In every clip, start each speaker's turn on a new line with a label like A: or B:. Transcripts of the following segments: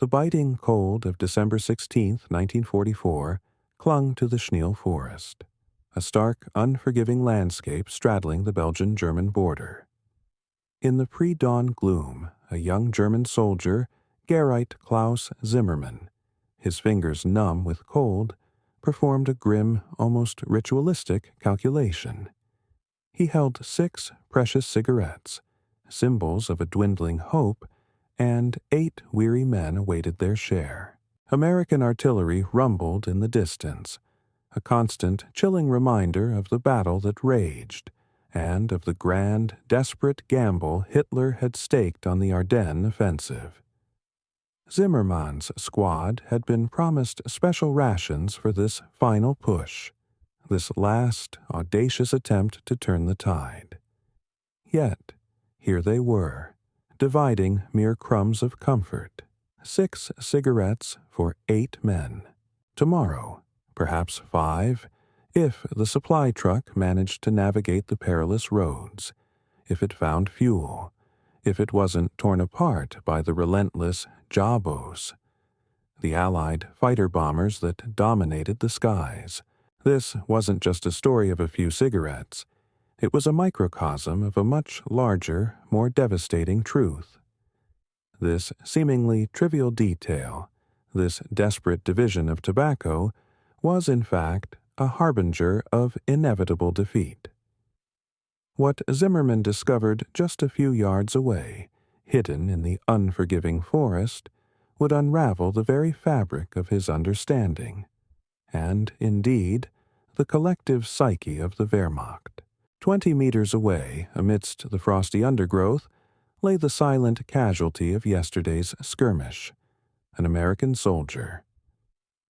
A: The biting cold of December 16, 1944, clung to the Schneel forest, a stark, unforgiving landscape straddling the Belgian-German border. In the pre-dawn gloom, a young German soldier, Gerrit Klaus Zimmermann, his fingers numb with cold, performed a grim, almost ritualistic calculation. He held 6 precious cigarettes, symbols of a dwindling hope, and 8 weary men awaited their share. American artillery rumbled in the distance, a constant, chilling reminder of the battle that raged, and of the grand, desperate gamble Hitler had staked on the Ardennes offensive. Zimmermann's squad had been promised special rations for this final push, this last, audacious attempt to turn the tide. Yet, here they were, dividing mere crumbs of comfort. 6 cigarettes for 8 men. Tomorrow, perhaps 5, if the supply truck managed to navigate the perilous roads, if it found fuel, if it wasn't torn apart by the relentless Jabos, the Allied fighter bombers that dominated the skies. This wasn't just a story of a few cigarettes. It was a microcosm of a much larger, more devastating truth. This seemingly trivial detail, this desperate division of tobacco, was in fact a harbinger of inevitable defeat. What Zimmermann discovered just a few yards away, hidden in the unforgiving forest, would unravel the very fabric of his understanding, and, indeed, the collective psyche of the Wehrmacht. 20 meters away, amidst the frosty undergrowth, lay the silent casualty of yesterday's skirmish, an American soldier.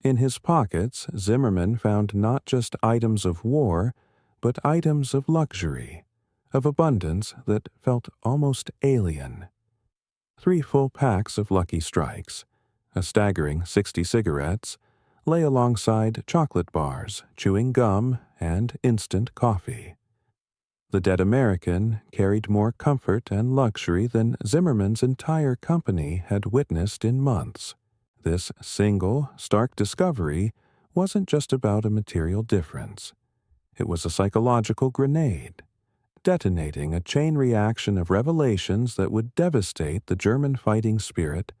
A: In his pockets, Zimmermann found not just items of war, but items of luxury, of abundance that felt almost alien. 3 full packs of Lucky Strikes, a staggering 60 cigarettes, lay alongside chocolate bars, chewing gum, and instant coffee. The dead American carried more comfort and luxury than Zimmermann's entire company had witnessed in months. This single, stark discovery wasn't just about a material difference. It was a psychological grenade, detonating a chain reaction of revelations that would devastate the German fighting spirit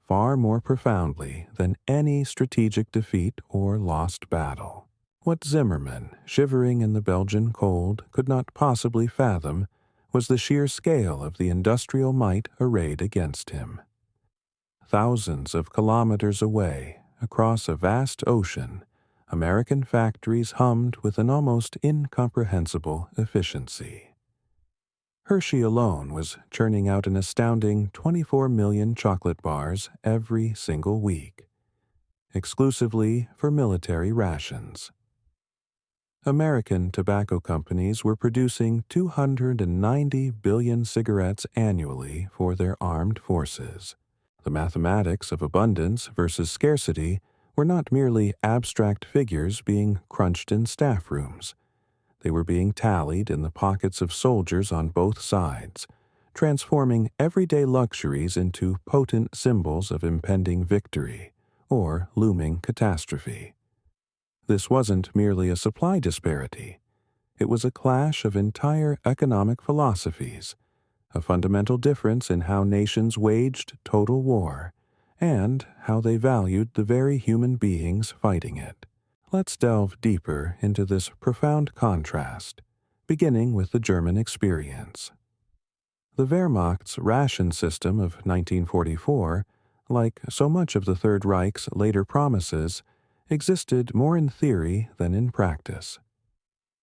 A: far more profoundly than any strategic defeat or lost battle. What Zimmermann, shivering in the Belgian cold, could not possibly fathom was the sheer scale of the industrial might arrayed against him. Thousands of kilometers away, across a vast ocean, American factories hummed with an almost incomprehensible efficiency. Hershey alone was churning out an astounding 24 million chocolate bars every single week, exclusively for military rations. American tobacco companies were producing 290 billion cigarettes annually for their armed forces. The mathematics of abundance versus scarcity were not merely abstract figures being crunched in staff rooms. They were being tallied in the pockets of soldiers on both sides, transforming everyday luxuries into potent symbols of impending victory or looming catastrophe. This wasn't merely a supply disparity. It was a clash of entire economic philosophies, a fundamental difference in how nations waged total war, and how they valued the very human beings fighting it. Let's delve deeper into this profound contrast, beginning with the German experience. The Wehrmacht's ration system of 1944, like so much of the Third Reich's later promises, existed more in theory than in practice.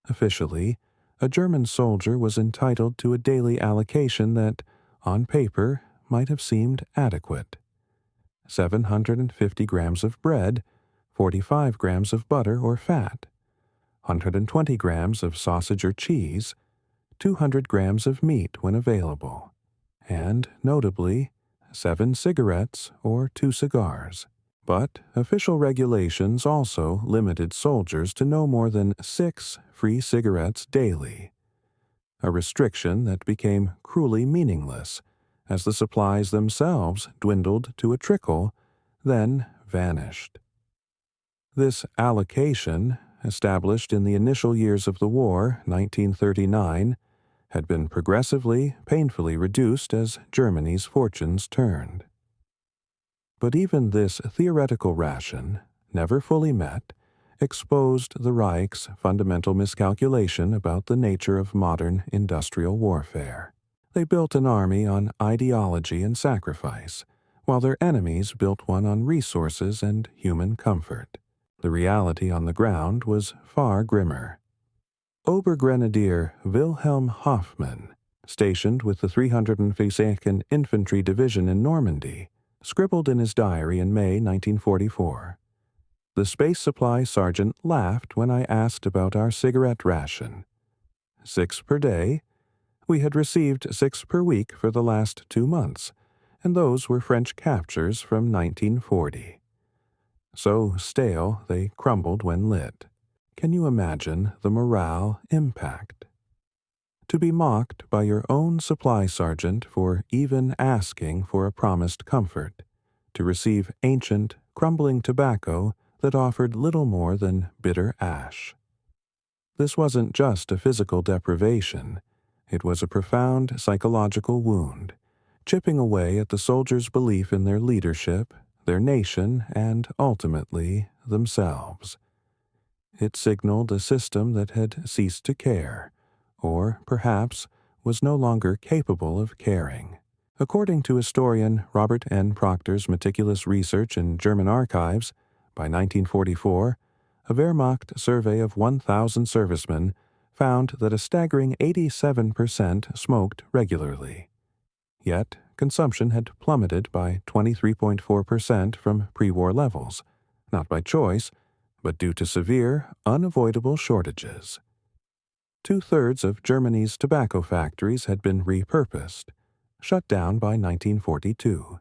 A: Officially, a German soldier was entitled to a daily allocation that, on paper, might have seemed adequate. 750 grams of bread, 45 grams of butter or fat, 120 grams of sausage or cheese, 200 grams of meat when available, and, notably, 7 cigarettes or 2 cigars. But official regulations also limited soldiers to no more than 6 free cigarettes daily, a restriction that became cruelly meaningless as the supplies themselves dwindled to a trickle then vanished. This allocation, established in the initial years of the war, 1939, had been progressively, painfully reduced as Germany's fortunes turned. But even this theoretical ration, never fully met, exposed the Reich's fundamental miscalculation about the nature of modern industrial warfare. They built an army on ideology and sacrifice, while their enemies built one on resources and human comfort. The reality on the ground was far grimmer. Obergrenadier Wilhelm Hoffmann, stationed with the 352nd Infantry Division in Normandy, scribbled in his diary in May 1944. The space supply sergeant laughed when I asked about our cigarette ration. 6 per day? We had received 6 per week for the last 2 months, and those were French captures from 1940. So stale they crumbled when lit. Can you imagine the morale impact? To be mocked by your own supply sergeant for even asking for a promised comfort, to receive ancient, crumbling tobacco that offered little more than bitter ash. This wasn't just a physical deprivation, it was a profound psychological wound, chipping away at the soldiers' belief in their leadership, their nation, and, ultimately, themselves. It signaled a system that had ceased to care, or, perhaps, was no longer capable of caring. According to historian Robert N. Proctor's meticulous research in German archives, by 1944, a Wehrmacht survey of 1,000 servicemen found that a staggering 87% smoked regularly. Yet, consumption had plummeted by 23.4% from pre-war levels, not by choice, but due to severe, unavoidable shortages. 2/3 of Germany's tobacco factories had been repurposed, shut down by 1942.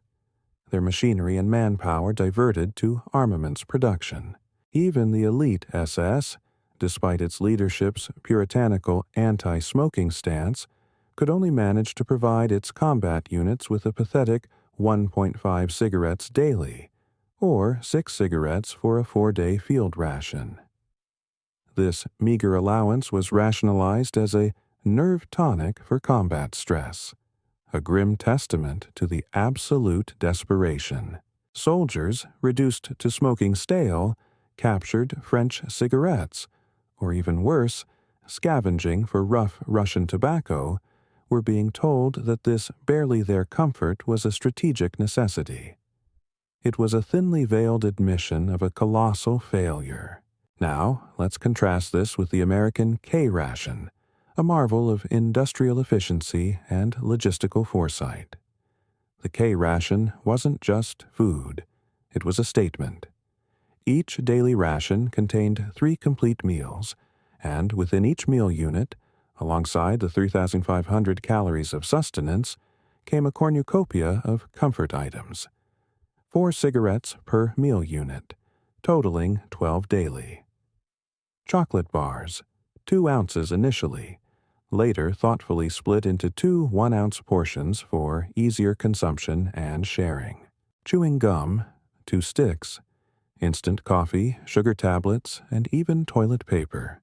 A: Their machinery and manpower diverted to armaments production. Even the elite SS, despite its leadership's puritanical anti-smoking stance, could only manage to provide its combat units with a pathetic 1.5 cigarettes daily, or 6 cigarettes for a 4-day field ration. This meager allowance was rationalized as a nerve tonic for combat stress, a grim testament to the absolute desperation. Soldiers, reduced to smoking stale, captured French cigarettes, or even worse, scavenging for rough Russian tobacco, were being told that this barely their comfort was a strategic necessity. It was a thinly veiled admission of a colossal failure. Now, let's contrast this with the American K ration, a marvel of industrial efficiency and logistical foresight. The K ration wasn't just food, it was a statement. Each daily ration contained 3 complete meals, and within each meal unit, alongside the 3,500 calories of sustenance, came a cornucopia of comfort items. 4 cigarettes per meal unit, totaling 12 daily. Chocolate bars, 2 ounces initially, later thoughtfully split into 2 1-ounce portions for easier consumption and sharing. Chewing gum, 2 sticks, instant coffee, sugar tablets, and even toilet paper.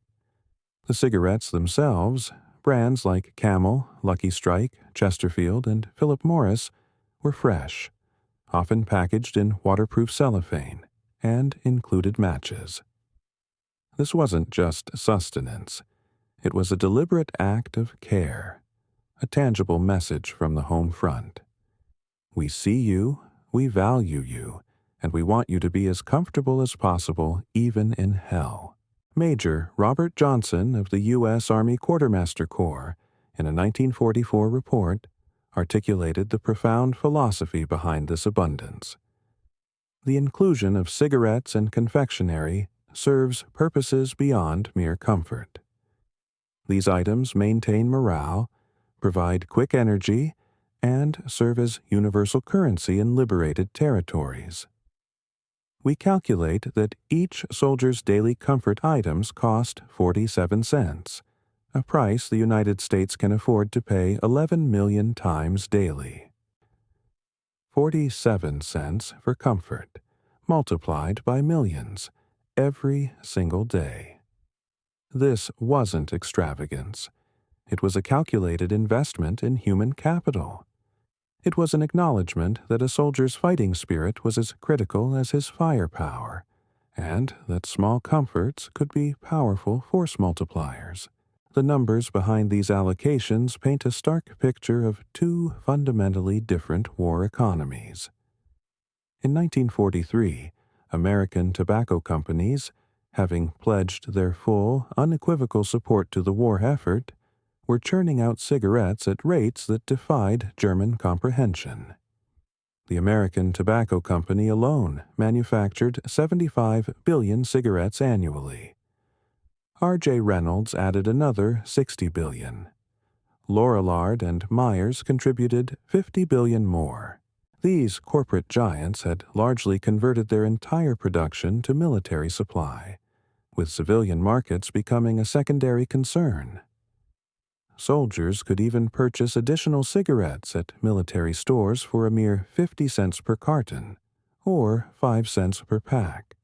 A: The cigarettes themselves, brands like Camel, Lucky Strike, Chesterfield, and Philip Morris, were fresh, often packaged in waterproof cellophane, and included matches. This wasn't just sustenance. It was a deliberate act of care, a tangible message from the home front. We see you, we value you, and we want you to be as comfortable as possible even in hell. Major Robert Johnson of the U.S. Army Quartermaster Corps, in a 1944 report, articulated the profound philosophy behind this abundance. The inclusion of cigarettes and confectionery serves purposes beyond mere comfort. These items maintain morale, provide quick energy, and serve as universal currency in liberated territories. We calculate that each soldier's daily comfort items cost 47 cents, a price the United States can afford to pay 11 million times daily. 47 cents for comfort, multiplied by millions, every single day. This wasn't extravagance. It was a calculated investment in human capital. It was an acknowledgement that a soldier's fighting spirit was as critical as his firepower, and that small comforts could be powerful force multipliers. The numbers behind these allocations paint a stark picture of two fundamentally different war economies. In 1943, American tobacco companies, having pledged their full, unequivocal support to the war effort, were churning out cigarettes at rates that defied German comprehension. The American Tobacco Company alone manufactured 75 billion cigarettes annually. R.J. Reynolds added another 60 billion. Lorillard and Myers contributed 50 billion more. These corporate giants had largely converted their entire production to military supply, with civilian markets becoming a secondary concern. Soldiers could even purchase additional cigarettes at military stores for a mere 50 cents per carton, or 5 cents per pack,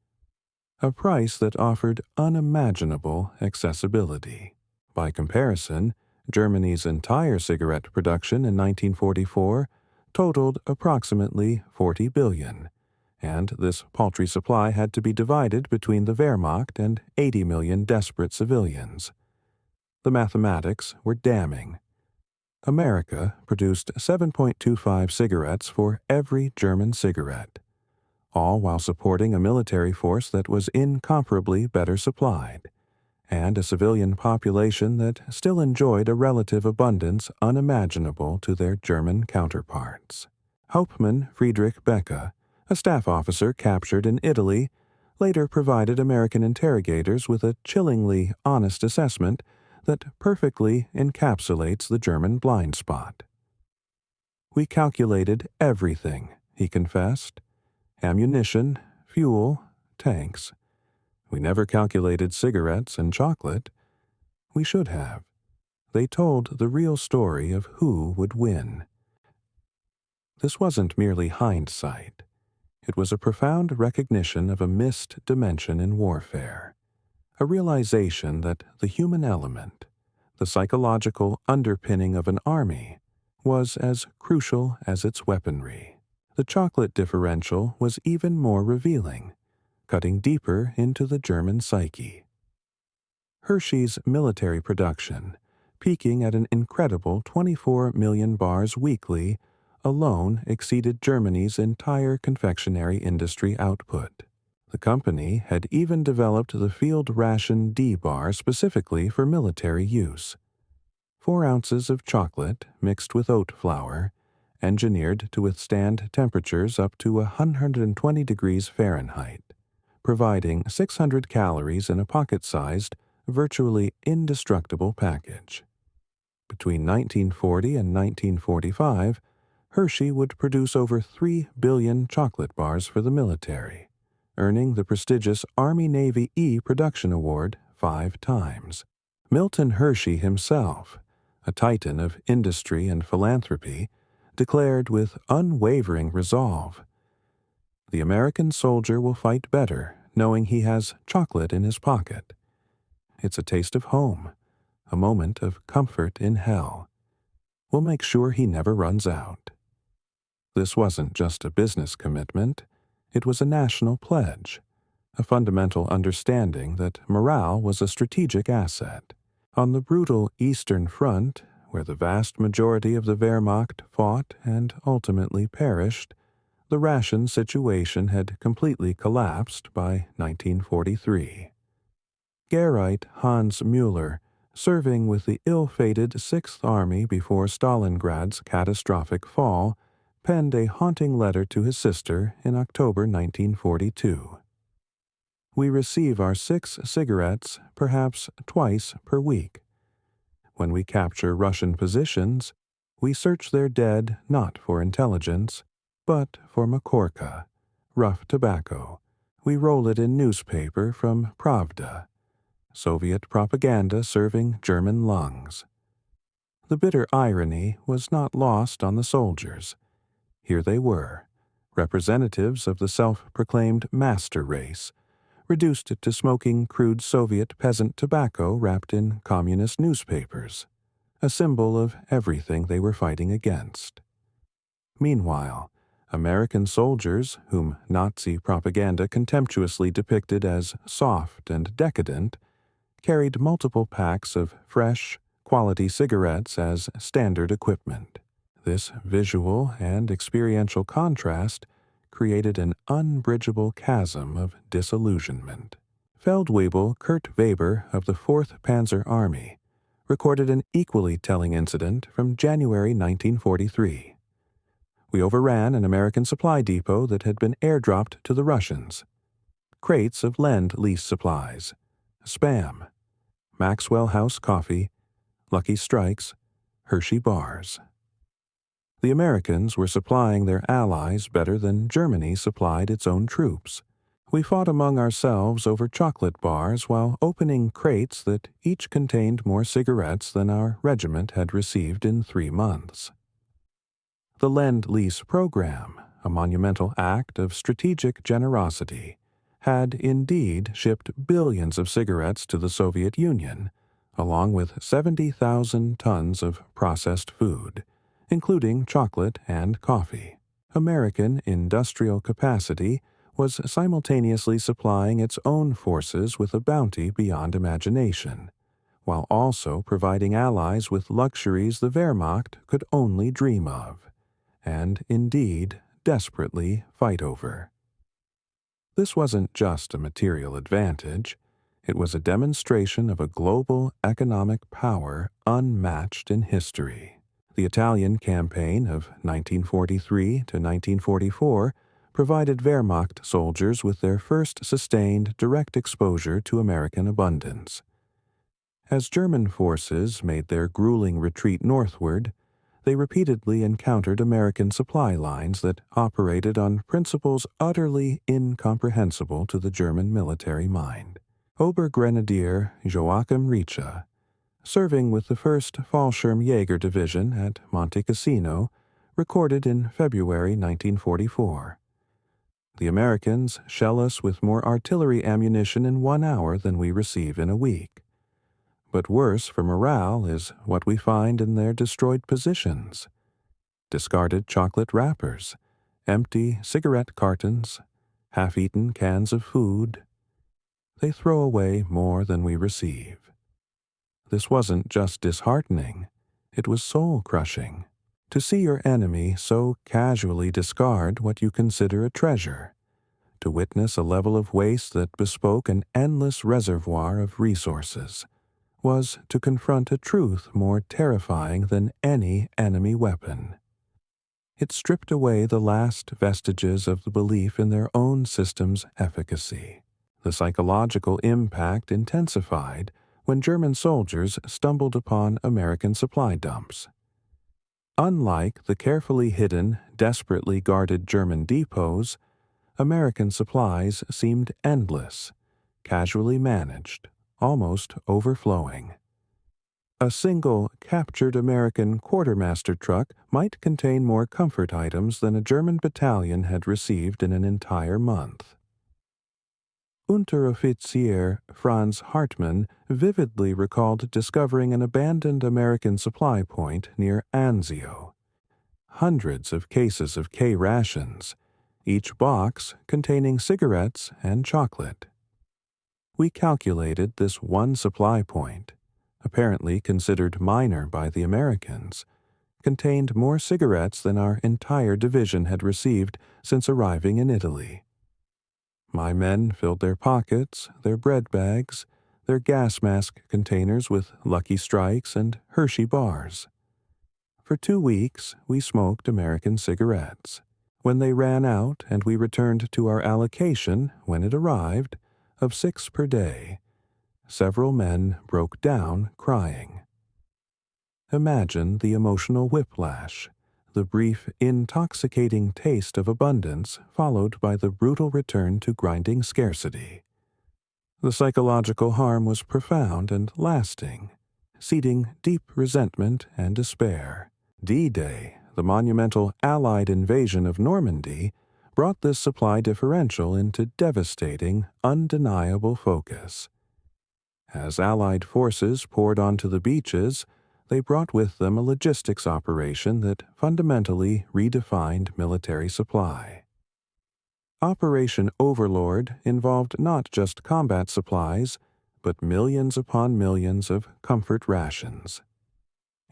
A: a price that offered unimaginable accessibility. By comparison, Germany's entire cigarette production in 1944 totaled approximately 40 billion, and this paltry supply had to be divided between the Wehrmacht and 80 million desperate civilians. The mathematics were damning. America produced 7.25 cigarettes for every German cigarette, all while supporting a military force that was incomparably better supplied, and a civilian population that still enjoyed a relative abundance unimaginable to their German counterparts. Hauptmann Friedrich Becke, a staff officer captured in Italy, later provided American interrogators with a chillingly honest assessment that perfectly encapsulates the German blind spot. "We calculated everything," he confessed. "Ammunition, fuel, tanks. We never calculated cigarettes and chocolate. We should have." They told the real story of who would win. This wasn't merely hindsight. It was a profound recognition of a missed dimension in warfare, a realization that the human element, the psychological underpinning of an army, was as crucial as its weaponry. The chocolate differential was even more revealing, cutting deeper into the German psyche. Hershey's military production, peaking at an incredible 24 million bars weekly, alone exceeded Germany's entire confectionery industry output. The company had even developed the field ration D bar specifically for military use. 4 ounces of chocolate mixed with oat flour, engineered to withstand temperatures up to 120 degrees Fahrenheit, providing 600 calories in a pocket-sized, virtually indestructible package. Between 1940 and 1945, Hershey would produce over 3 billion chocolate bars for the military, earning the prestigious Army-Navy E Production Award 5 times. Milton Hershey himself, a titan of industry and philanthropy, declared with unwavering resolve, "The American soldier will fight better knowing he has chocolate in his pocket. It's a taste of home, a moment of comfort in hell. We'll make sure he never runs out." This wasn't just a business commitment, it was a national pledge, a fundamental understanding that morale was a strategic asset. On the brutal Eastern Front, where the vast majority of the Wehrmacht fought and ultimately perished, the ration situation had completely collapsed by 1943. Geraint Hans Müller, serving with the ill-fated Sixth Army before Stalingrad's catastrophic fall, penned a haunting letter to his sister in October 1942. "We receive our 6 cigarettes perhaps twice per week. When we capture Russian positions, we search their dead not for intelligence, but for makorka, rough tobacco. We roll it in newspaper from Pravda, Soviet propaganda serving German lungs." The bitter irony was not lost on the soldiers. Here they were, representatives of the self-proclaimed master race, reduced to smoking crude Soviet peasant tobacco wrapped in communist newspapers, a symbol of everything they were fighting against. Meanwhile, American soldiers, whom Nazi propaganda contemptuously depicted as soft and decadent, carried multiple packs of fresh, quality cigarettes as standard equipment. This visual and experiential contrast created an unbridgeable chasm of disillusionment. Feldwebel Kurt Weber of the 4th Panzer Army recorded an equally telling incident from January 1943. We overran an American supply depot that had been airdropped to the Russians. Crates of Lend-Lease supplies, Spam, Maxwell House coffee, Lucky Strikes, Hershey bars. The Americans were supplying their allies better than Germany supplied its own troops. We fought among ourselves over chocolate bars while opening crates that each contained more cigarettes than our regiment had received in 3 months. The Lend-Lease program, a monumental act of strategic generosity, had indeed shipped billions of cigarettes to the Soviet Union, along with 70,000 tons of processed food, including chocolate and coffee. American industrial capacity was simultaneously supplying its own forces with a bounty beyond imagination, while also providing allies with luxuries the Wehrmacht could only dream of, and indeed desperately fight over. This wasn't just a material advantage, it was a demonstration of a global economic power unmatched in history. The Italian campaign of 1943 to 1944 provided Wehrmacht soldiers with their first sustained direct exposure to American abundance. As German forces made their grueling retreat northward, they repeatedly encountered American supply lines that operated on principles utterly incomprehensible to the German military mind. Obergrenadier Joachim Rietzsche, serving with the 1st Fallschirmjäger Division at Monte Cassino, recorded in February 1944. The Americans shell us with more artillery ammunition in 1 hour than we receive in a week. But worse for morale is what we find in their destroyed positions. Discarded chocolate wrappers, empty cigarette cartons, half-eaten cans of food. They throw away more than we receive. This wasn't just disheartening, it was soul-crushing. To see your enemy so casually discard what you consider a treasure, to witness a level of waste that bespoke an endless reservoir of resources, was to confront a truth more terrifying than any enemy weapon. It stripped away the last vestiges of the belief in their own system's efficacy. The psychological impact intensified when German soldiers stumbled upon American supply dumps. Unlike the carefully hidden, desperately guarded German depots, American supplies seemed endless, casually managed, almost overflowing. A single captured American quartermaster truck might contain more comfort items than a German battalion had received in an entire month. Unteroffizier Franz Hartmann vividly recalled discovering an abandoned American supply point near Anzio. Hundreds of cases of K rations, each box containing cigarettes and chocolate. We calculated this one supply point, apparently considered minor by the Americans, contained more cigarettes than our entire division had received since arriving in Italy. My men filled their pockets, their bread bags, their gas mask containers with Lucky Strikes and Hershey bars. For 2 weeks, we smoked American cigarettes. When they ran out and we returned to our allocation, when it arrived, of 6 per day, several men broke down crying. Imagine the emotional whiplash, the brief, intoxicating taste of abundance followed by the brutal return to grinding scarcity. The psychological harm was profound and lasting, seeding deep resentment and despair. D-Day, the monumental Allied invasion of Normandy, brought this supply differential into devastating, undeniable focus. As Allied forces poured onto the beaches, they brought with them a logistics operation that fundamentally redefined military supply. Operation Overlord involved not just combat supplies, but millions upon millions of comfort rations.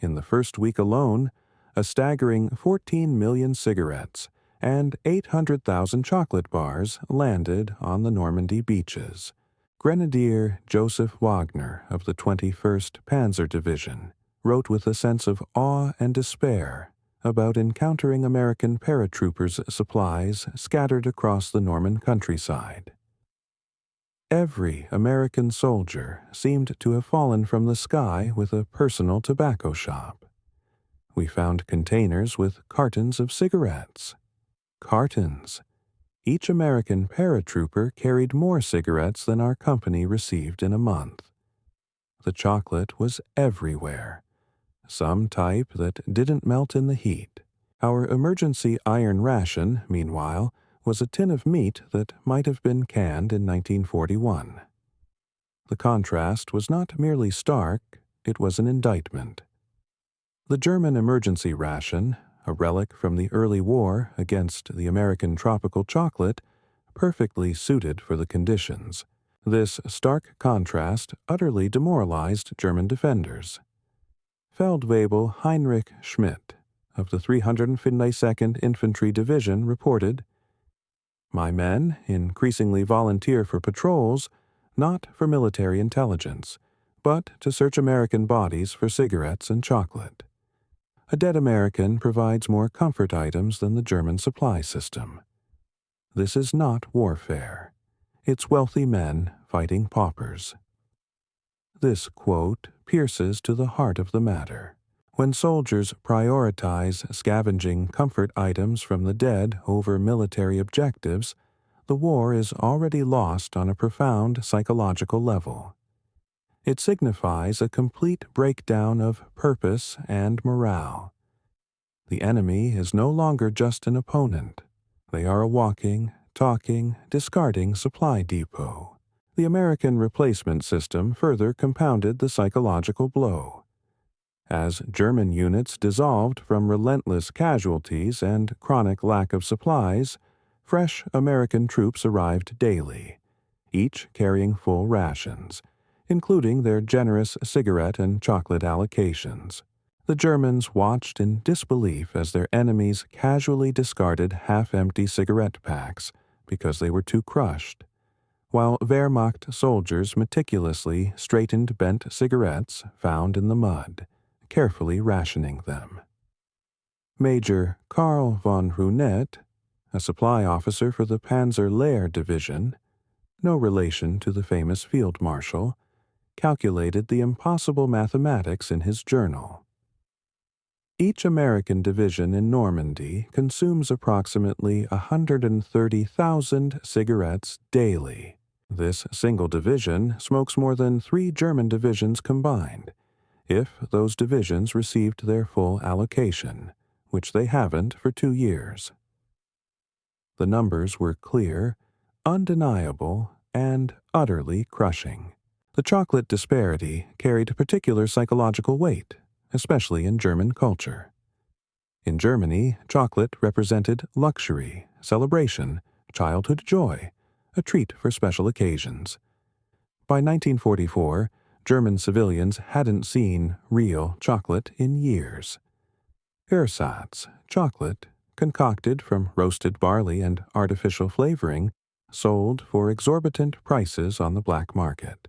A: In the first week alone, a staggering 14 million cigarettes and 800,000 chocolate bars landed on the Normandy beaches. Grenadier Joseph Wagner of the 21st Panzer Division wrote with a sense of awe and despair about encountering American paratroopers' supplies scattered across the Norman countryside. Every American soldier seemed to have fallen from the sky with a personal tobacco shop. We found containers with cartons of cigarettes. Cartons. Each American paratrooper carried more cigarettes than our company received in a month. The chocolate was everywhere, some type that didn't melt in the heat. Our emergency iron ration, meanwhile, was a tin of meat that might have been canned in 1941. The contrast was not merely stark, it was an indictment. The German emergency ration, a relic from the early war against the American tropical chocolate, perfectly suited for the conditions. This stark contrast utterly demoralized German defenders. Feldwebel Heinrich Schmidt of the 352nd Infantry Division reported, "My men increasingly volunteer for patrols, not for military intelligence, but to search American bodies for cigarettes and chocolate. A dead American provides more comfort items than the German supply system. This is not warfare. It's wealthy men fighting paupers." This quote pierces to the heart of the matter. When soldiers prioritize scavenging comfort items from the dead over military objectives, the war is already lost on a profound psychological level. It signifies a complete breakdown of purpose and morale. The enemy is no longer just an opponent. They are a walking, talking, discarding supply depot. The American replacement system further compounded the psychological blow. As German units dissolved from relentless casualties and chronic lack of supplies, fresh American troops arrived daily, each carrying full rations, including their generous cigarette and chocolate allocations. The Germans watched in disbelief as their enemies casually discarded half-empty cigarette packs because they were too crushed, while Wehrmacht soldiers meticulously straightened bent cigarettes found in the mud, carefully rationing them. Major Karl von Runet, a supply officer for the Panzer Lehr Division, no relation to the famous field marshal, calculated the impossible mathematics in his journal. Each American division in Normandy consumes approximately 130,000 cigarettes daily. This single division smokes more than 3 German divisions combined, if those divisions received their full allocation, which they haven't for 2 years. The numbers were clear, undeniable, and utterly crushing. The chocolate disparity carried particular psychological weight, especially in German culture. In Germany, chocolate represented luxury, celebration, childhood joy, a treat for special occasions. By 1944, German civilians hadn't seen real chocolate in years. Ersatz, chocolate, concocted from roasted barley and artificial flavoring, sold for exorbitant prices on the black market.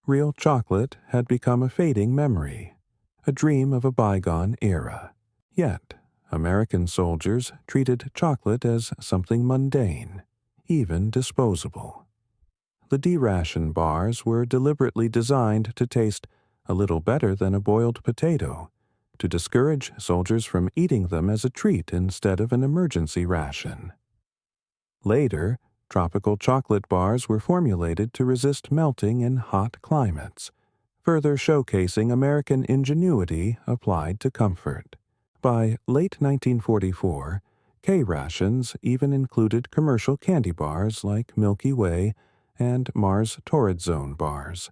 A: Real chocolate had become a fading memory, a dream of a bygone era. Yet, American soldiers treated chocolate as something mundane, even disposable. The D-ration bars were deliberately designed to taste a little better than a boiled potato, to discourage soldiers from eating them as a treat instead of an emergency ration. Later, tropical chocolate bars were formulated to resist melting in hot climates, further showcasing American ingenuity applied to comfort. By late 1944, K-rations even included commercial candy bars like Milky Way and Mars Torrid Zone bars,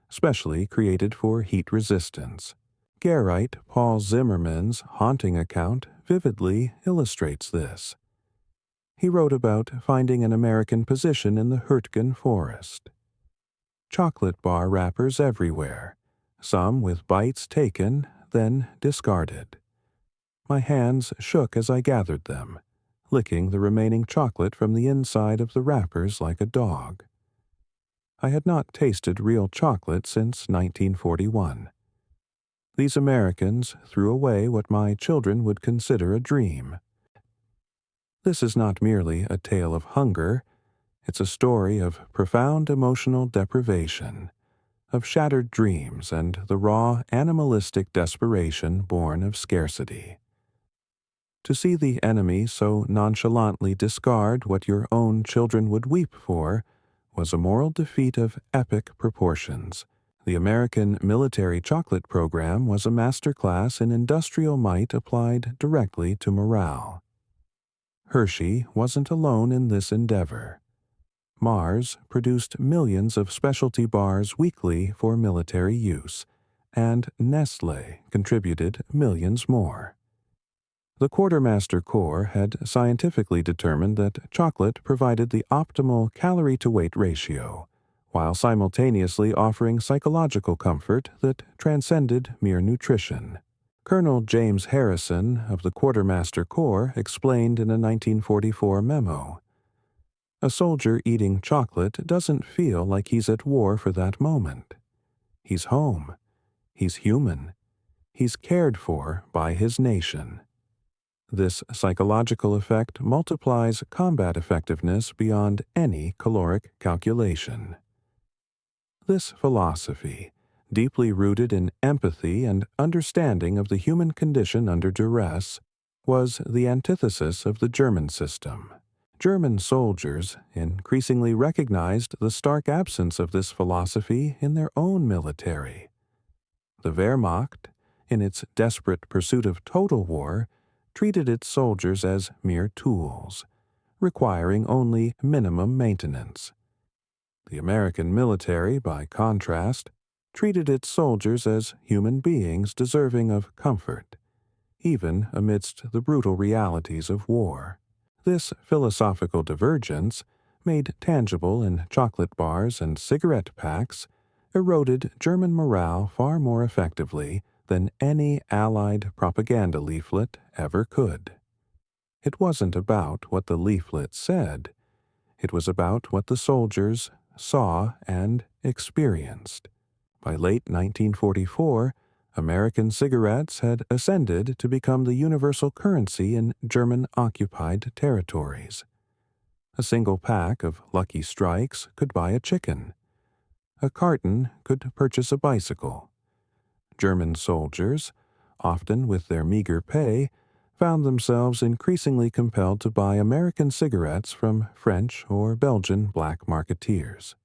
A: specially created for heat resistance. Garrite Paul Zimmerman's haunting account vividly illustrates this. He wrote about finding an American position in the Hurtgen forest. Chocolate bar wrappers everywhere, some with bites taken, then discarded. My hands shook as I gathered them, licking the remaining chocolate from the inside of the wrappers like a dog. I had not tasted real chocolate since 1941. These Americans threw away what my children would consider a dream. This is not merely a tale of hunger, it's a story of profound emotional deprivation, of shattered dreams and the raw animalistic desperation born of scarcity. To see the enemy so nonchalantly discard what your own children would weep for was a moral defeat of epic proportions. The American military chocolate program was a masterclass in industrial might applied directly to morale. Hershey wasn't alone in this endeavor. Mars produced millions of specialty bars weekly for military use, and Nestlé contributed millions more. The Quartermaster Corps had scientifically determined that chocolate provided the optimal calorie-to-weight ratio, while simultaneously offering psychological comfort that transcended mere nutrition. Colonel James Harrison of the Quartermaster Corps explained in a 1944 memo, "A soldier eating chocolate doesn't feel like he's at war for that moment. He's home. He's human. He's cared for by his nation." This psychological effect multiplies combat effectiveness beyond any caloric calculation. This philosophy, deeply rooted in empathy and understanding of the human condition under duress, was the antithesis of the German system. German soldiers increasingly recognized the stark absence of this philosophy in their own military. The Wehrmacht, in its desperate pursuit of total war, treated its soldiers as mere tools, requiring only minimum maintenance. The American military, by contrast, treated its soldiers as human beings deserving of comfort, even amidst the brutal realities of war. This philosophical divergence, made tangible in chocolate bars and cigarette packs, eroded German morale far more effectively than any Allied propaganda leaflet ever could. It wasn't about what the leaflet said. It was about what the soldiers saw and experienced. By late 1944, American cigarettes had ascended to become the universal currency in German-occupied territories. A single pack of Lucky Strikes could buy a chicken. A carton could purchase a bicycle. German soldiers, often with their meager pay, found themselves increasingly compelled to buy American cigarettes from French or Belgian black marketeers.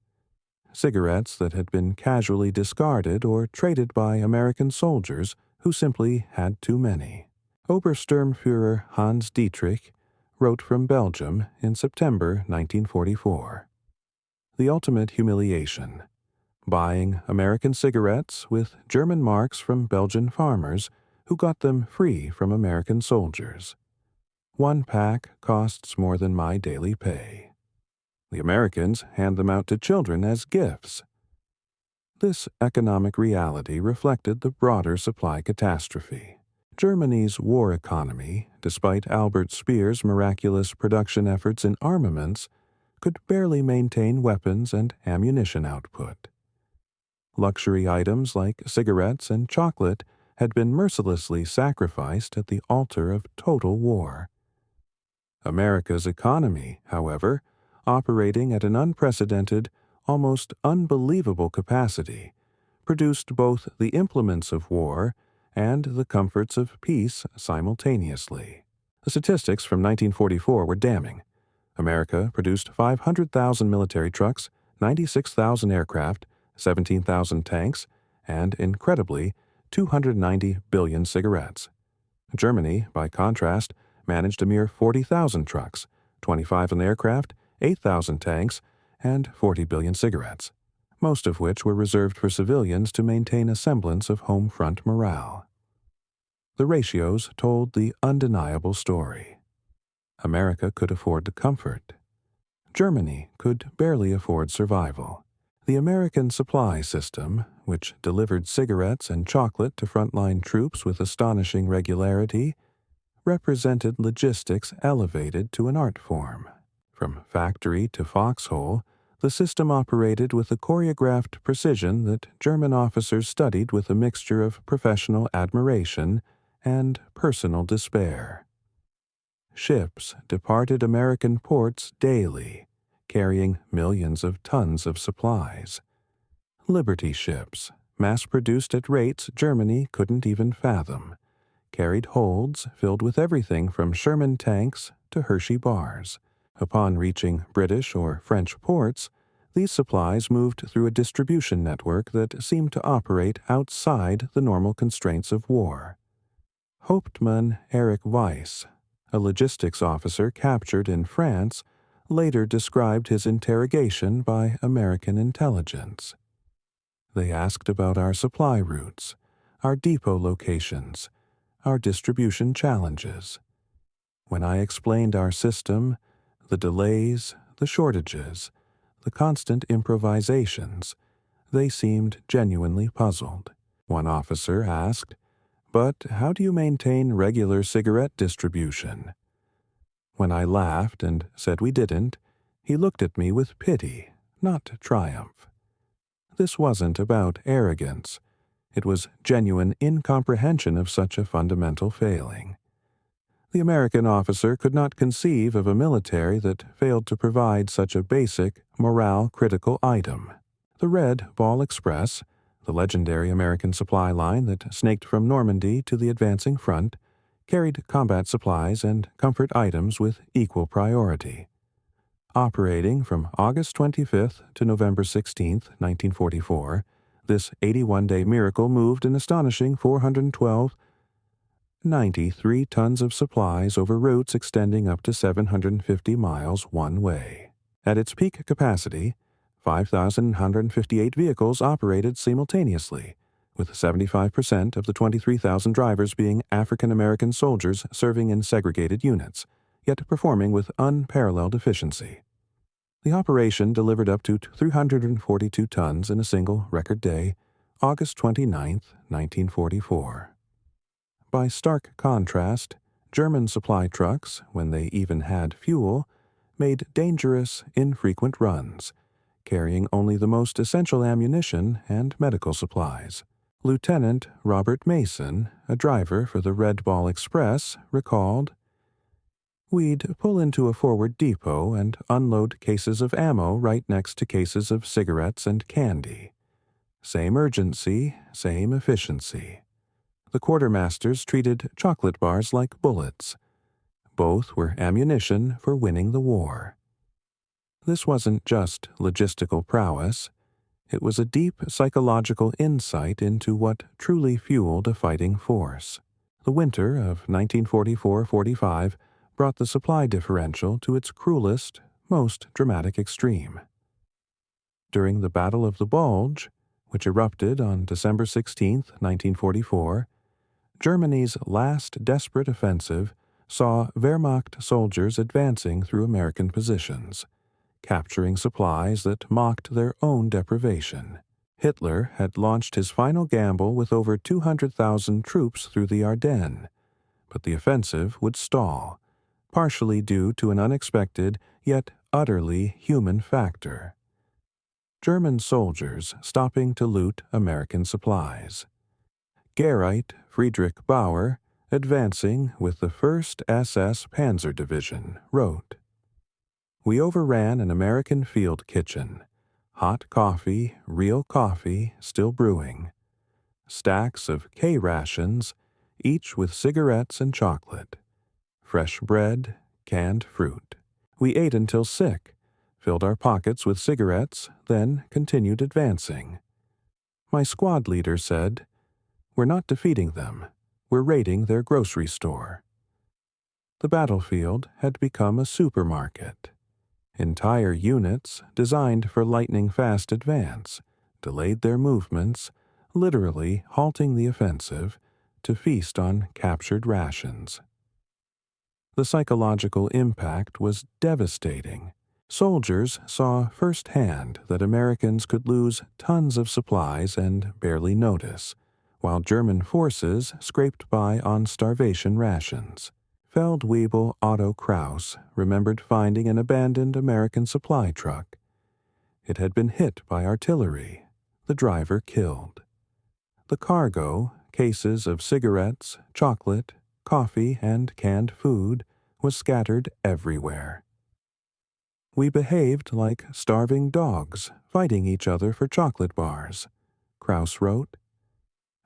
A: Cigarettes that had been casually discarded or traded by American soldiers who simply had too many. Obersturmführer Hans Dietrich wrote from Belgium in September 1944. The ultimate humiliation. Buying American cigarettes with German marks from Belgian farmers who got them free from American soldiers. One pack costs more than my daily pay. The Americans hand them out to children as gifts. This economic reality reflected the broader supply catastrophe. Germany's war economy, despite Albert Speer's miraculous production efforts in armaments, could barely maintain weapons and ammunition output. Luxury items like cigarettes and chocolate had been mercilessly sacrificed at the altar of total war. America's economy, however, operating at an unprecedented, almost unbelievable capacity, produced both the implements of war and the comforts of peace simultaneously. The statistics from 1944 were damning. America produced 500,000 military trucks, 96,000 aircraft, 17,000 tanks, and, incredibly, 290 billion cigarettes. Germany, by contrast, managed a mere 40,000 trucks, 25,000 aircraft, 8,000 tanks, and 40 billion cigarettes, most of which were reserved for civilians to maintain a semblance of home front morale. The ratios told the undeniable story. America could afford the comfort. Germany could barely afford survival. The American supply system, which delivered cigarettes and chocolate to frontline troops with astonishing regularity, represented logistics elevated to an art form. From factory to foxhole, the system operated with a choreographed precision that German officers studied with a mixture of professional admiration and personal despair. Ships departed American ports daily, carrying millions of tons of supplies. Liberty ships, mass-produced at rates Germany couldn't even fathom, carried holds filled with everything from Sherman tanks to Hershey bars. Upon reaching British or French ports, these supplies moved through a distribution network that seemed to operate outside the normal constraints of war. Hauptmann Erich Weiss, a logistics officer captured in France, later described his interrogation by American intelligence. They asked about our supply routes, our depot locations, our distribution challenges. When I explained our system, the delays, the shortages, the constant improvisations, they seemed genuinely puzzled. One officer asked, "But how do you maintain regular cigarette distribution?" When I laughed and said we didn't, he looked at me with pity, not triumph. This wasn't about arrogance. It was genuine incomprehension of such a fundamental failing. The American officer could not conceive of a military that failed to provide such a basic, morale-critical item. The Red Ball Express, the legendary American supply line that snaked from Normandy to the advancing front, carried combat supplies and comfort items with equal priority. Operating from August 25th to November 16th, 1944, this 81-day miracle moved an astonishing 493 tons of supplies over routes extending up to 750 miles one way. At its peak capacity, 5,158 vehicles operated simultaneously, with 75% of the 23,000 drivers being African American soldiers serving in segregated units, yet performing with unparalleled efficiency. The operation delivered up to 342 tons in a single record day, August 29, 1944. By stark contrast, German supply trucks, when they even had fuel, made dangerous, infrequent runs, carrying only the most essential ammunition and medical supplies. Lieutenant Robert Mason, a driver for the Red Ball Express, recalled, "We'd pull into a forward depot and unload cases of ammo right next to cases of cigarettes and candy. Same urgency, same efficiency. The quartermasters treated chocolate bars like bullets. Both were ammunition for winning the war." This wasn't just logistical prowess. It was a deep psychological insight into what truly fueled a fighting force. The winter of 1944-45 brought the supply differential to its cruelest, most dramatic extreme. During the Battle of the Bulge, which erupted on December 16, 1944, Germany's last desperate offensive saw Wehrmacht soldiers advancing through American positions, capturing supplies that mocked their own deprivation. Hitler had launched his final gamble with over 200,000 troops through the Ardennes, but the offensive would stall, partially due to an unexpected yet utterly human factor: German soldiers stopping to loot American supplies. Gerrit Friedrich Bauer, advancing with the 1st SS Panzer Division, wrote, "We overran an American field kitchen. Hot coffee, real coffee, still brewing. Stacks of K rations, each with cigarettes and chocolate. Fresh bread, canned fruit. We ate until sick, filled our pockets with cigarettes, then continued advancing. My squad leader said, 'We're not defeating them. We're raiding their grocery store.'" The battlefield had become a supermarket. Entire units, designed for lightning-fast advance, delayed their movements, literally halting the offensive, to feast on captured rations. The psychological impact was devastating. Soldiers saw firsthand that Americans could lose tons of supplies and barely notice, while German forces scraped by on starvation rations. Feldwebel Otto Kraus remembered finding an abandoned American supply truck. It had been hit by artillery, the driver killed. The cargo, cases of cigarettes, chocolate, coffee, and canned food, was scattered everywhere. "We behaved like starving dogs, fighting each other for chocolate bars," Kraus wrote.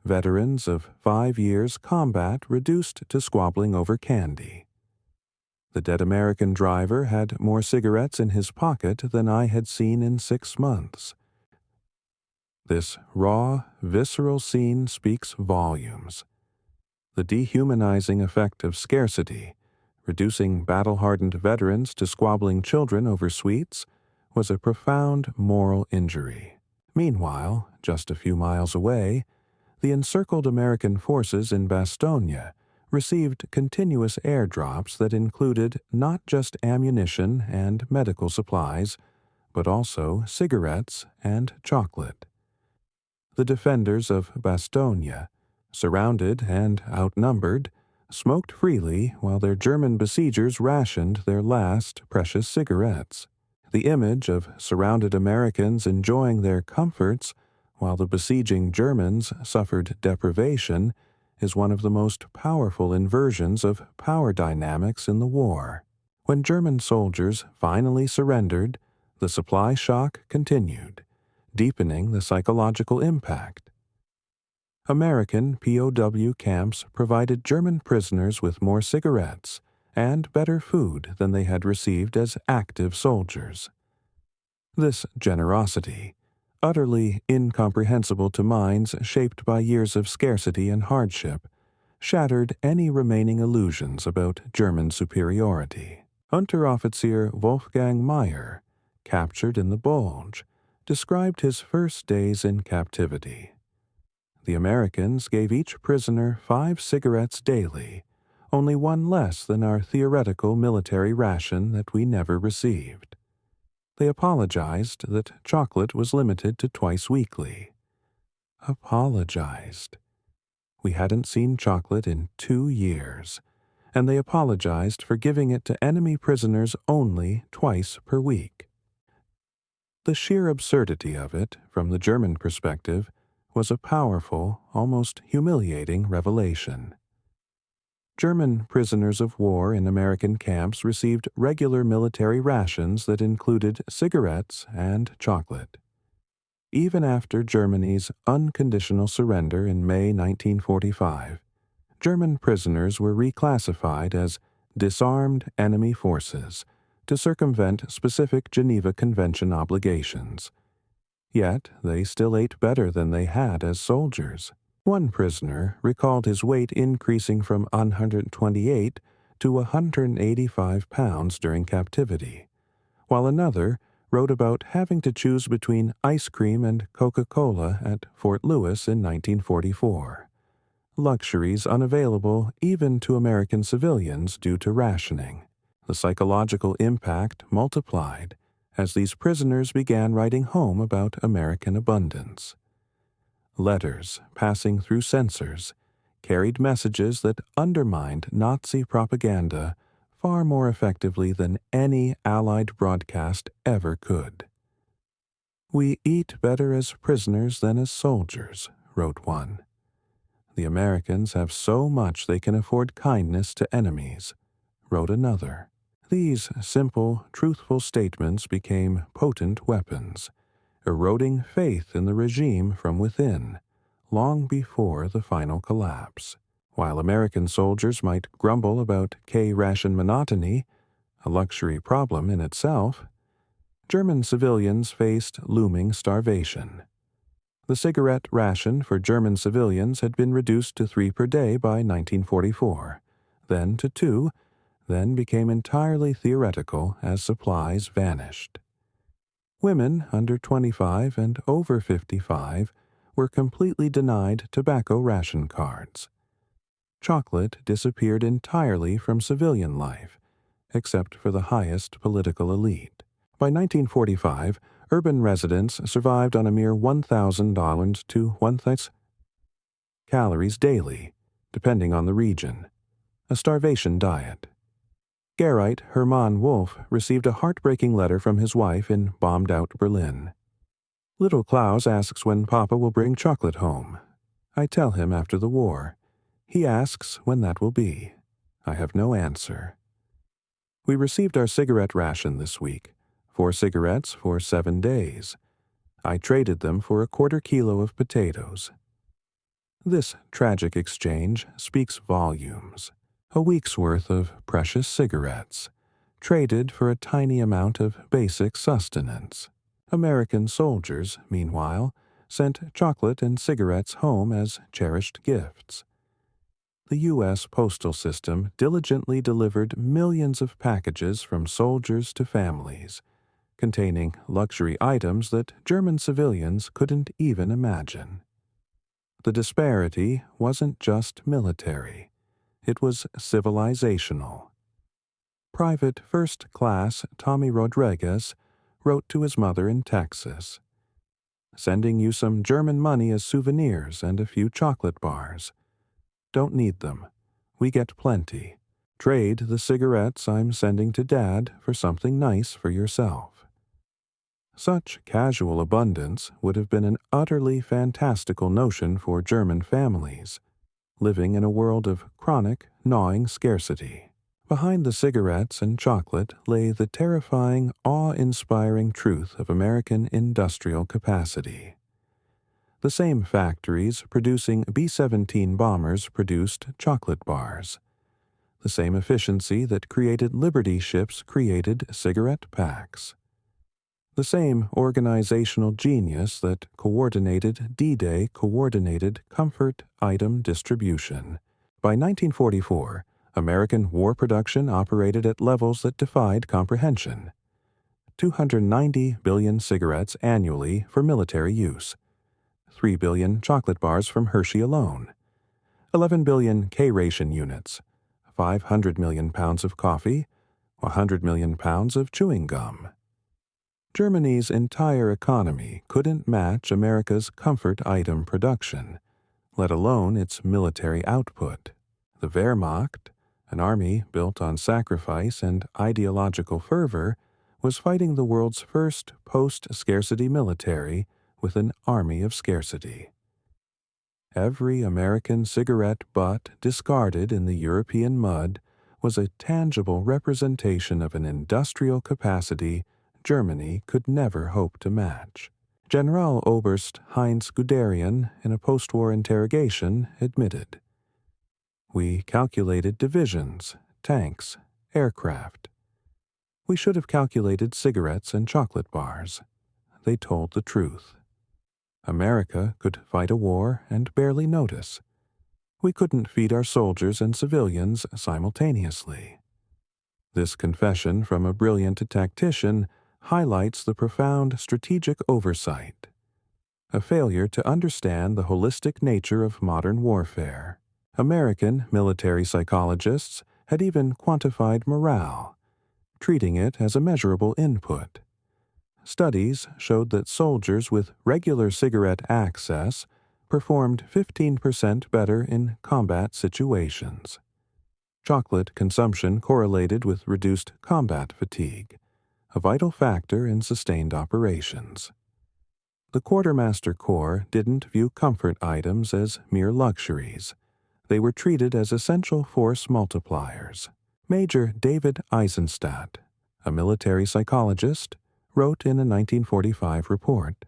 A: Veterans of 5 years' combat reduced to squabbling over candy. The dead American driver had more cigarettes in his pocket than I had seen in 6 months. This raw, visceral scene speaks volumes. The dehumanizing effect of scarcity, reducing battle-hardened veterans to squabbling children over sweets, was a profound moral injury. Meanwhile, just a few miles away, the encircled American forces in Bastogne received continuous airdrops that included not just ammunition and medical supplies, but also cigarettes and chocolate. The defenders of Bastogne, surrounded and outnumbered, smoked freely while their German besiegers rationed their last precious cigarettes. The image of surrounded Americans enjoying their comforts while the besieging Germans suffered deprivation is one of the most powerful inversions of power dynamics in the war. When German soldiers finally surrendered, the supply shock continued, deepening the psychological impact. American POW camps provided German prisoners with more cigarettes and better food than they had received as active soldiers. This generosity, utterly incomprehensible to minds shaped by years of scarcity and hardship, shattered any remaining illusions about German superiority. Unteroffizier Wolfgang Meyer, captured in the Bulge, described his first days in captivity. The Americans gave each prisoner 5 cigarettes daily, only one less than our theoretical military ration that we never received. They apologized that chocolate was limited to twice weekly. Apologized. We hadn't seen chocolate in 2 years, and they apologized for giving it to enemy prisoners only twice per week. The sheer absurdity of it, from the German perspective, was a powerful, almost humiliating revelation. German prisoners of war in American camps received regular military rations that included cigarettes and chocolate. Even after Germany's unconditional surrender in May 1945, German prisoners were reclassified as disarmed enemy forces to circumvent specific Geneva Convention obligations. Yet they still ate better than they had as soldiers. One prisoner recalled his weight increasing from 128 to 185 pounds during captivity, while another wrote about having to choose between ice cream and Coca-Cola at Fort Lewis in 1944, luxuries unavailable even to American civilians due to rationing. The psychological impact multiplied as these prisoners began writing home about American abundance. Letters passing through censors carried messages that undermined Nazi propaganda far more effectively than any Allied broadcast ever could. "We eat better as prisoners than as soldiers," wrote one. "The Americans have so much they can afford kindness to enemies," wrote another. These simple, truthful statements became potent weapons, eroding faith in the regime from within, long before the final collapse. While American soldiers might grumble about K-ration monotony, a luxury problem in itself, German civilians faced looming starvation. The cigarette ration for German civilians had been reduced to 3 per day by 1944, then to 2, then became entirely theoretical as supplies vanished. Women under 25 and over 55 were completely denied tobacco ration cards. Chocolate disappeared entirely from civilian life, except for the highest political elite. By 1945, urban residents survived on a mere $1,000 to 1,000 calories daily, depending on the region, a starvation diet. Gerrit Hermann Wolf received a heartbreaking letter from his wife in bombed-out Berlin. Little Klaus asks when Papa will bring chocolate home. I tell him after the war. He asks when that will be. I have no answer. We received our cigarette ration this week, 4 cigarettes for 7 days. I traded them for a quarter kilo of potatoes. This tragic exchange speaks volumes. A week's worth of precious cigarettes, traded for a tiny amount of basic sustenance. American soldiers, meanwhile, sent chocolate and cigarettes home as cherished gifts. The U.S. postal system diligently delivered millions of packages from soldiers to families, containing luxury items that German civilians couldn't even imagine. The disparity wasn't just military. It was civilizational. Private First Class Tommy Rodriguez wrote to his mother in Texas, "Sending you some German money as souvenirs and a few chocolate bars. Don't need them. We get plenty. Trade the cigarettes I'm sending to Dad for something nice for yourself." Such casual abundance would have been an utterly fantastical notion for German families, living in a world of chronic, gnawing scarcity. Behind the cigarettes and chocolate lay the terrifying, awe-inspiring truth of American industrial capacity. The same factories producing B-17 bombers produced chocolate bars. The same efficiency that created Liberty ships created cigarette packs. The same organizational genius that coordinated D-Day coordinated comfort item distribution. By 1944, American war production operated at levels that defied comprehension. 290 billion cigarettes annually for military use. 3 billion chocolate bars from Hershey alone. 11 billion K-ration units. 500 million pounds of coffee. 100 million pounds of chewing gum. Germany's entire economy couldn't match America's comfort item production, let alone its military output. The Wehrmacht, an army built on sacrifice and ideological fervor, was fighting the world's first post-scarcity military with an army of scarcity. Every American cigarette butt discarded in the European mud was a tangible representation of an industrial capacity Germany could never hope to match. General Oberst Heinz Guderian, in a post-war interrogation, admitted, "We calculated divisions, tanks, aircraft. We should have calculated cigarettes and chocolate bars. They told the truth. America could fight a war and barely notice. We couldn't feed our soldiers and civilians simultaneously." This confession from a brilliant tactician highlights the profound strategic oversight, a failure to understand the holistic nature of modern warfare. American military psychologists had even quantified morale, treating it as a measurable input. Studies showed that soldiers with regular cigarette access performed 15% better in combat situations. Chocolate consumption correlated with reduced combat fatigue, a vital factor in sustained operations. The Quartermaster Corps didn't view comfort items as mere luxuries. They were treated as essential force multipliers. Major David Eisenstadt, a military psychologist, wrote in a 1945 report,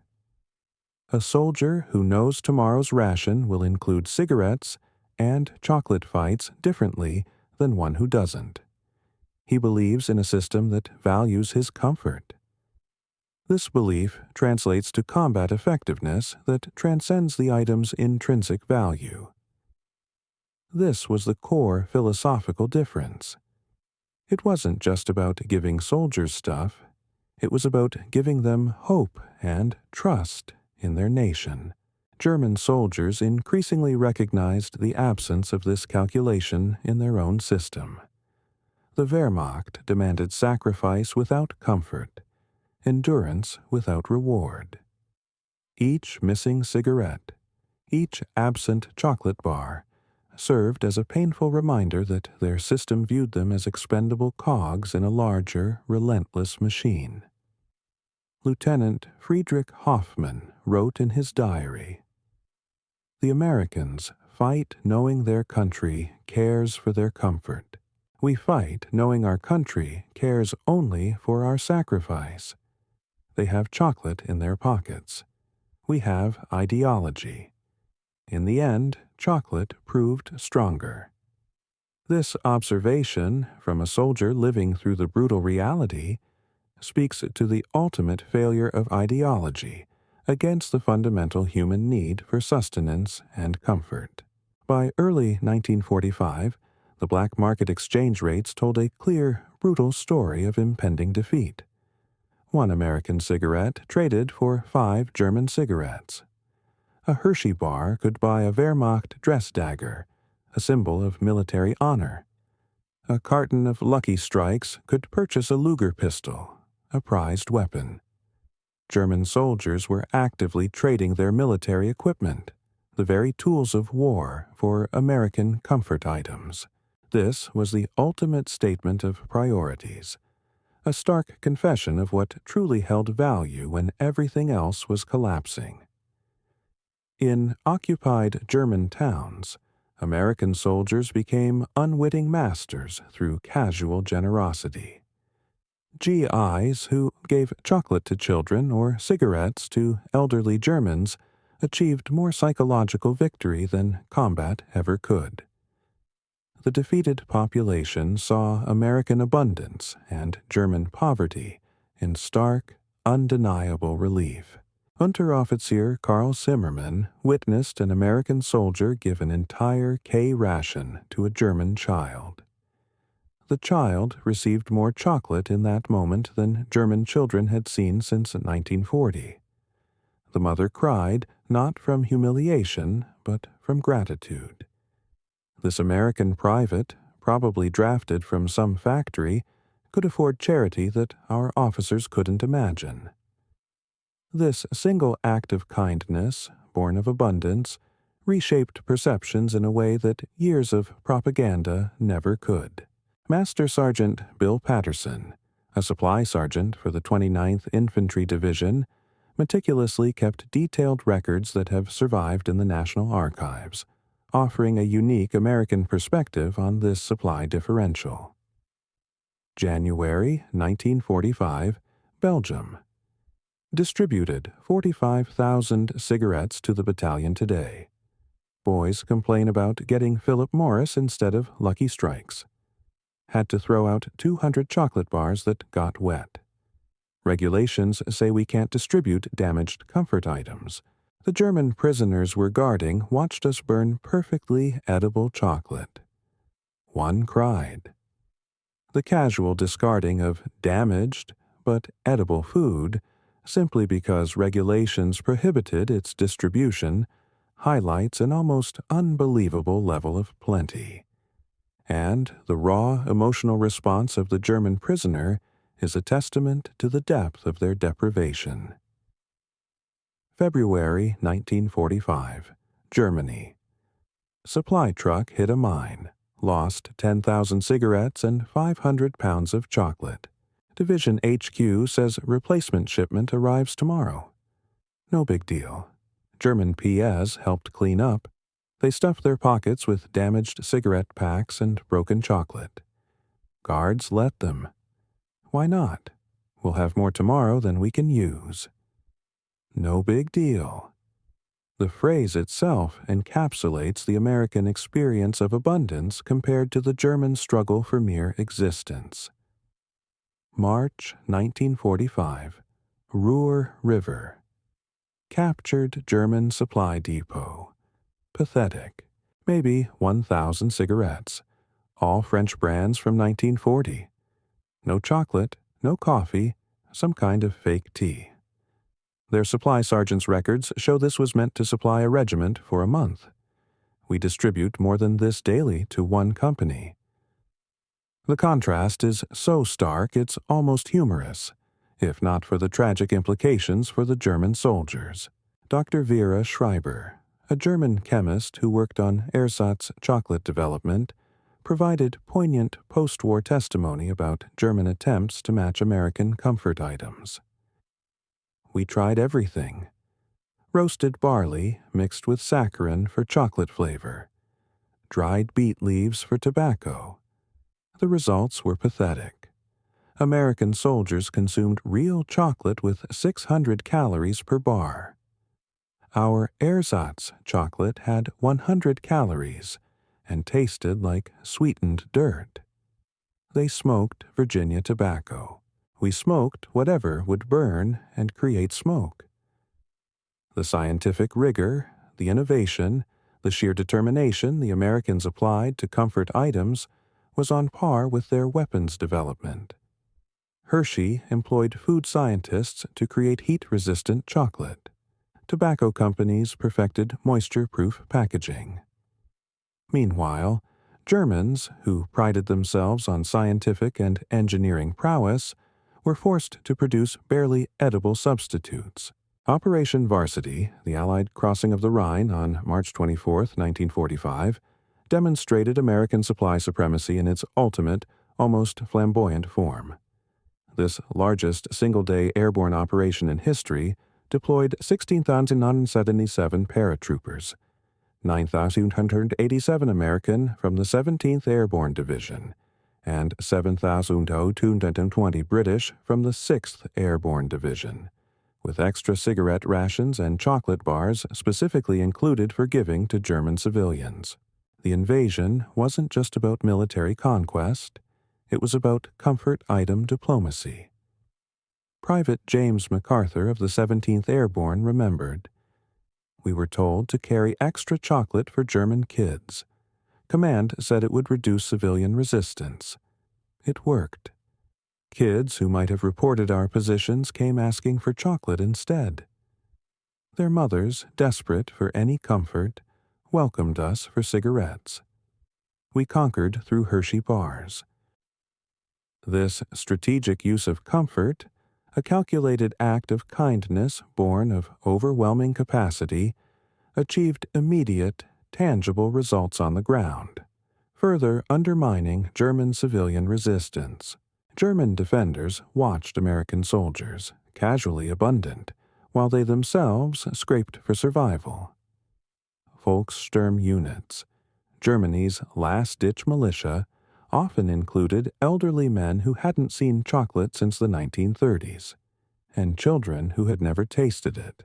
A: "A soldier who knows tomorrow's ration will include cigarettes and chocolate fights differently than one who doesn't. He believes in a system that values his comfort. This belief translates to combat effectiveness that transcends the item's intrinsic value." This was the core philosophical difference. It wasn't just about giving soldiers stuff. It was about giving them hope and trust in their nation. German soldiers increasingly recognized the absence of this calculation in their own system. The Wehrmacht demanded sacrifice without comfort, endurance without reward. Each missing cigarette, each absent chocolate bar, served as a painful reminder that their system viewed them as expendable cogs in a larger, relentless machine. Lieutenant Friedrich Hoffmann wrote in his diary, "The Americans fight knowing their country cares for their comfort. We fight knowing our country cares only for our sacrifice. They have chocolate in their pockets. We have ideology. In the end, chocolate proved stronger." This observation, from a soldier living through the brutal reality, speaks to the ultimate failure of ideology against the fundamental human need for sustenance and comfort. By early 1945, the black market exchange rates told a clear, brutal story of impending defeat. One American cigarette traded for 5 German cigarettes. A Hershey bar could buy a Wehrmacht dress dagger, a symbol of military honor. A carton of Lucky Strikes could purchase a Luger pistol, a prized weapon. German soldiers were actively trading their military equipment, the very tools of war, for American comfort items. This was the ultimate statement of priorities, a stark confession of what truly held value when everything else was collapsing. In occupied German towns, American soldiers became unwitting masters through casual generosity. GIs who gave chocolate to children or cigarettes to elderly Germans achieved more psychological victory than combat ever could. The defeated population saw American abundance and German poverty in stark, undeniable relief. Unteroffizier Karl Zimmermann witnessed an American soldier give an entire K ration to a German child. The child received more chocolate in that moment than German children had seen since 1940. The mother cried, not from humiliation, but from gratitude. This American private, probably drafted from some factory, could afford charity that our officers couldn't imagine. This single act of kindness, born of abundance, reshaped perceptions in a way that years of propaganda never could. Master Sergeant Bill Patterson, a supply sergeant for the 29th Infantry Division, meticulously kept detailed records that have survived in the National Archives, offering a unique American perspective on this supply differential. January 1945, Belgium. Distributed 45,000 cigarettes to the battalion today. Boys complain about getting Philip Morris instead of Lucky Strikes. Had to throw out 200 chocolate bars that got wet. Regulations say we can't distribute damaged comfort items. The German prisoners we're guarding watched us burn perfectly edible chocolate. One cried. The casual discarding of damaged but edible food, simply because regulations prohibited its distribution, highlights an almost unbelievable level of plenty. And the raw emotional response of the German prisoner is a testament to the depth of their deprivation. February 1945, Germany. Supply truck hit a mine, lost 10,000 cigarettes and 500 pounds of chocolate. Division HQ says replacement shipment arrives tomorrow. No big deal. German PS helped clean up. They stuffed their pockets with damaged cigarette packs and broken chocolate. Guards let them. Why not? We'll have more tomorrow than we can use. No big deal. The phrase itself encapsulates the American experience of abundance compared to the German struggle for mere existence. March 1945, Ruhr River. Captured German supply depot. Pathetic. Maybe 1,000 cigarettes. All French brands from 1940. No chocolate, no coffee, some kind of fake tea. Their supply sergeant's records show this was meant to supply a regiment for a month. We distribute more than this daily to one company. The contrast is so stark it's almost humorous, if not for the tragic implications for the German soldiers. Dr. Vera Schreiber, a German chemist who worked on ersatz chocolate development, provided poignant post-war testimony about German attempts to match American comfort items. We tried everything. Roasted barley mixed with saccharin for chocolate flavor. Dried beet leaves for tobacco. The results were pathetic. American soldiers consumed real chocolate with 600 calories per bar. Our ersatz chocolate had 100 calories and tasted like sweetened dirt. They smoked Virginia tobacco. We smoked whatever would burn and create smoke. The scientific rigor, the innovation, the sheer determination the Americans applied to comfort items was on par with their weapons development. Hershey employed food scientists to create heat-resistant chocolate. Tobacco companies perfected moisture-proof packaging. Meanwhile, Germans, who prided themselves on scientific and engineering prowess, were forced to produce barely edible substitutes. Operation Varsity, the Allied crossing of the Rhine on March 24, 1945, demonstrated American supply supremacy in its ultimate, almost flamboyant form. This largest single-day airborne operation in history deployed 16,977 paratroopers, 9,187 American from the 17th Airborne Division, and 7,220 British from the 6th Airborne Division, with extra cigarette rations and chocolate bars specifically included for giving to German civilians. The invasion wasn't just about military conquest, it was about comfort item diplomacy. Private James MacArthur of the 17th Airborne remembered, "We were told to carry extra chocolate for German kids. Command said it would reduce civilian resistance. It worked. Kids who might have reported our positions came asking for chocolate instead. Their mothers, desperate for any comfort, welcomed us for cigarettes. We conquered through Hershey bars." This strategic use of comfort, a calculated act of kindness born of overwhelming capacity, achieved immediate, tangible results on the ground, further undermining German civilian resistance. German defenders watched American soldiers, casually abundant, while they themselves scraped for survival. Volkssturm units, Germany's last-ditch militia, often included elderly men who hadn't seen chocolate since the 1930s, and children who had never tasted it.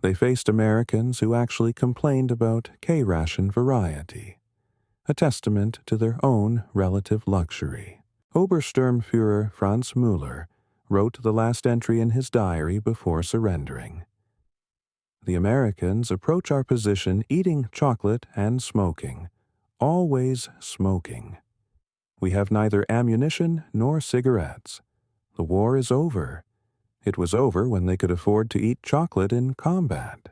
A: They faced Americans who actually complained about K-ration variety, a testament to their own relative luxury. Obersturmführer Franz Müller wrote the last entry in his diary before surrendering. "The Americans approach our position eating chocolate and smoking, always smoking. We have neither ammunition nor cigarettes. The war is over. It was over when they could afford to eat chocolate in combat."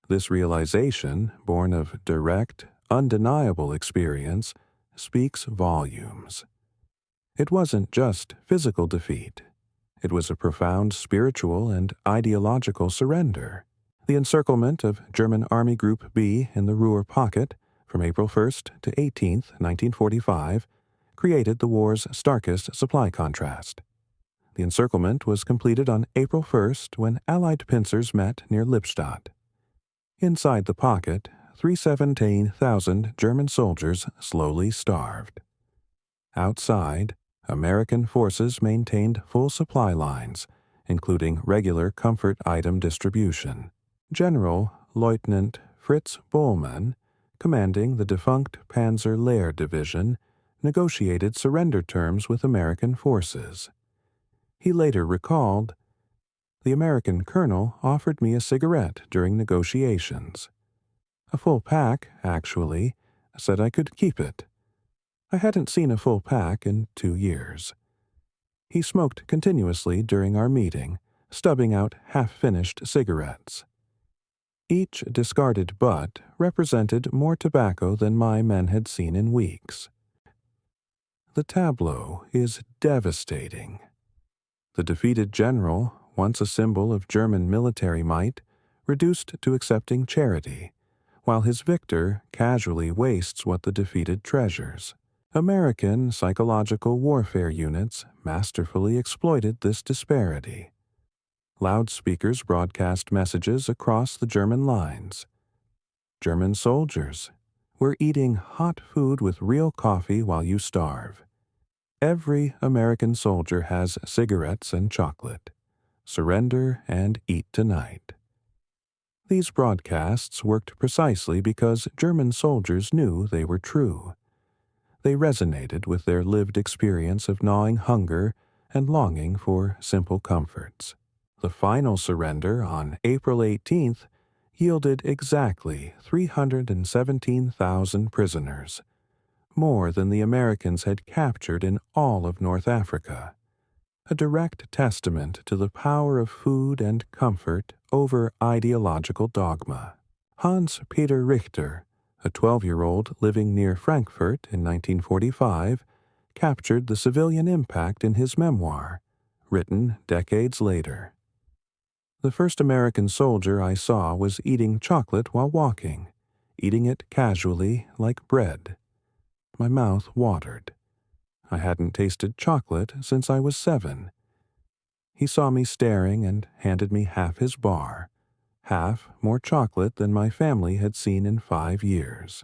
A: This realization, born of direct, undeniable experience, speaks volumes. It wasn't just physical defeat. It was a profound spiritual and ideological surrender. The encirclement of German Army Group B in the Ruhr Pocket from April 1st to 18th, 1945, created the war's starkest supply contrast. The encirclement was completed on April 1st when Allied pincers met near Lippstadt. Inside the pocket, 317,000 German soldiers slowly starved. Outside, American forces maintained full supply lines, including regular comfort item distribution. General Lieutenant Fritz Bohlmann, commanding the defunct Panzer Lehr Division, negotiated surrender terms with American forces. He later recalled, "The American colonel offered me a cigarette during negotiations. A full pack, actually, said I could keep it. I hadn't seen a full pack in 2 years. He smoked continuously during our meeting, stubbing out half-finished cigarettes. Each discarded butt represented more tobacco than my men had seen in weeks. The tableau is devastating. The defeated general, once a symbol of German military might, reduced to accepting charity, while his victor casually wastes what the defeated treasures. American psychological warfare units masterfully exploited this disparity. Loudspeakers broadcast messages across the German lines. German soldiers, we're eating hot food with real coffee while you starve. Every American soldier has cigarettes and chocolate. Surrender and eat tonight. These broadcasts worked precisely because German soldiers knew they were true. They resonated with their lived experience of gnawing hunger and longing for simple comforts. The final surrender on April 18th yielded exactly 317,000 prisoners, more than the Americans had captured in all of North Africa, a direct testament to the power of food and comfort over ideological dogma. Hans-Peter Richter, a 12-year-old living near Frankfurt in 1945, captured the civilian impact in his memoir, written decades later. The first American soldier I saw was eating chocolate while walking, eating it casually like bread. My mouth watered. I hadn't tasted chocolate since I was 7. He saw me staring and handed me half his bar, half more chocolate than my family had seen in 5 years.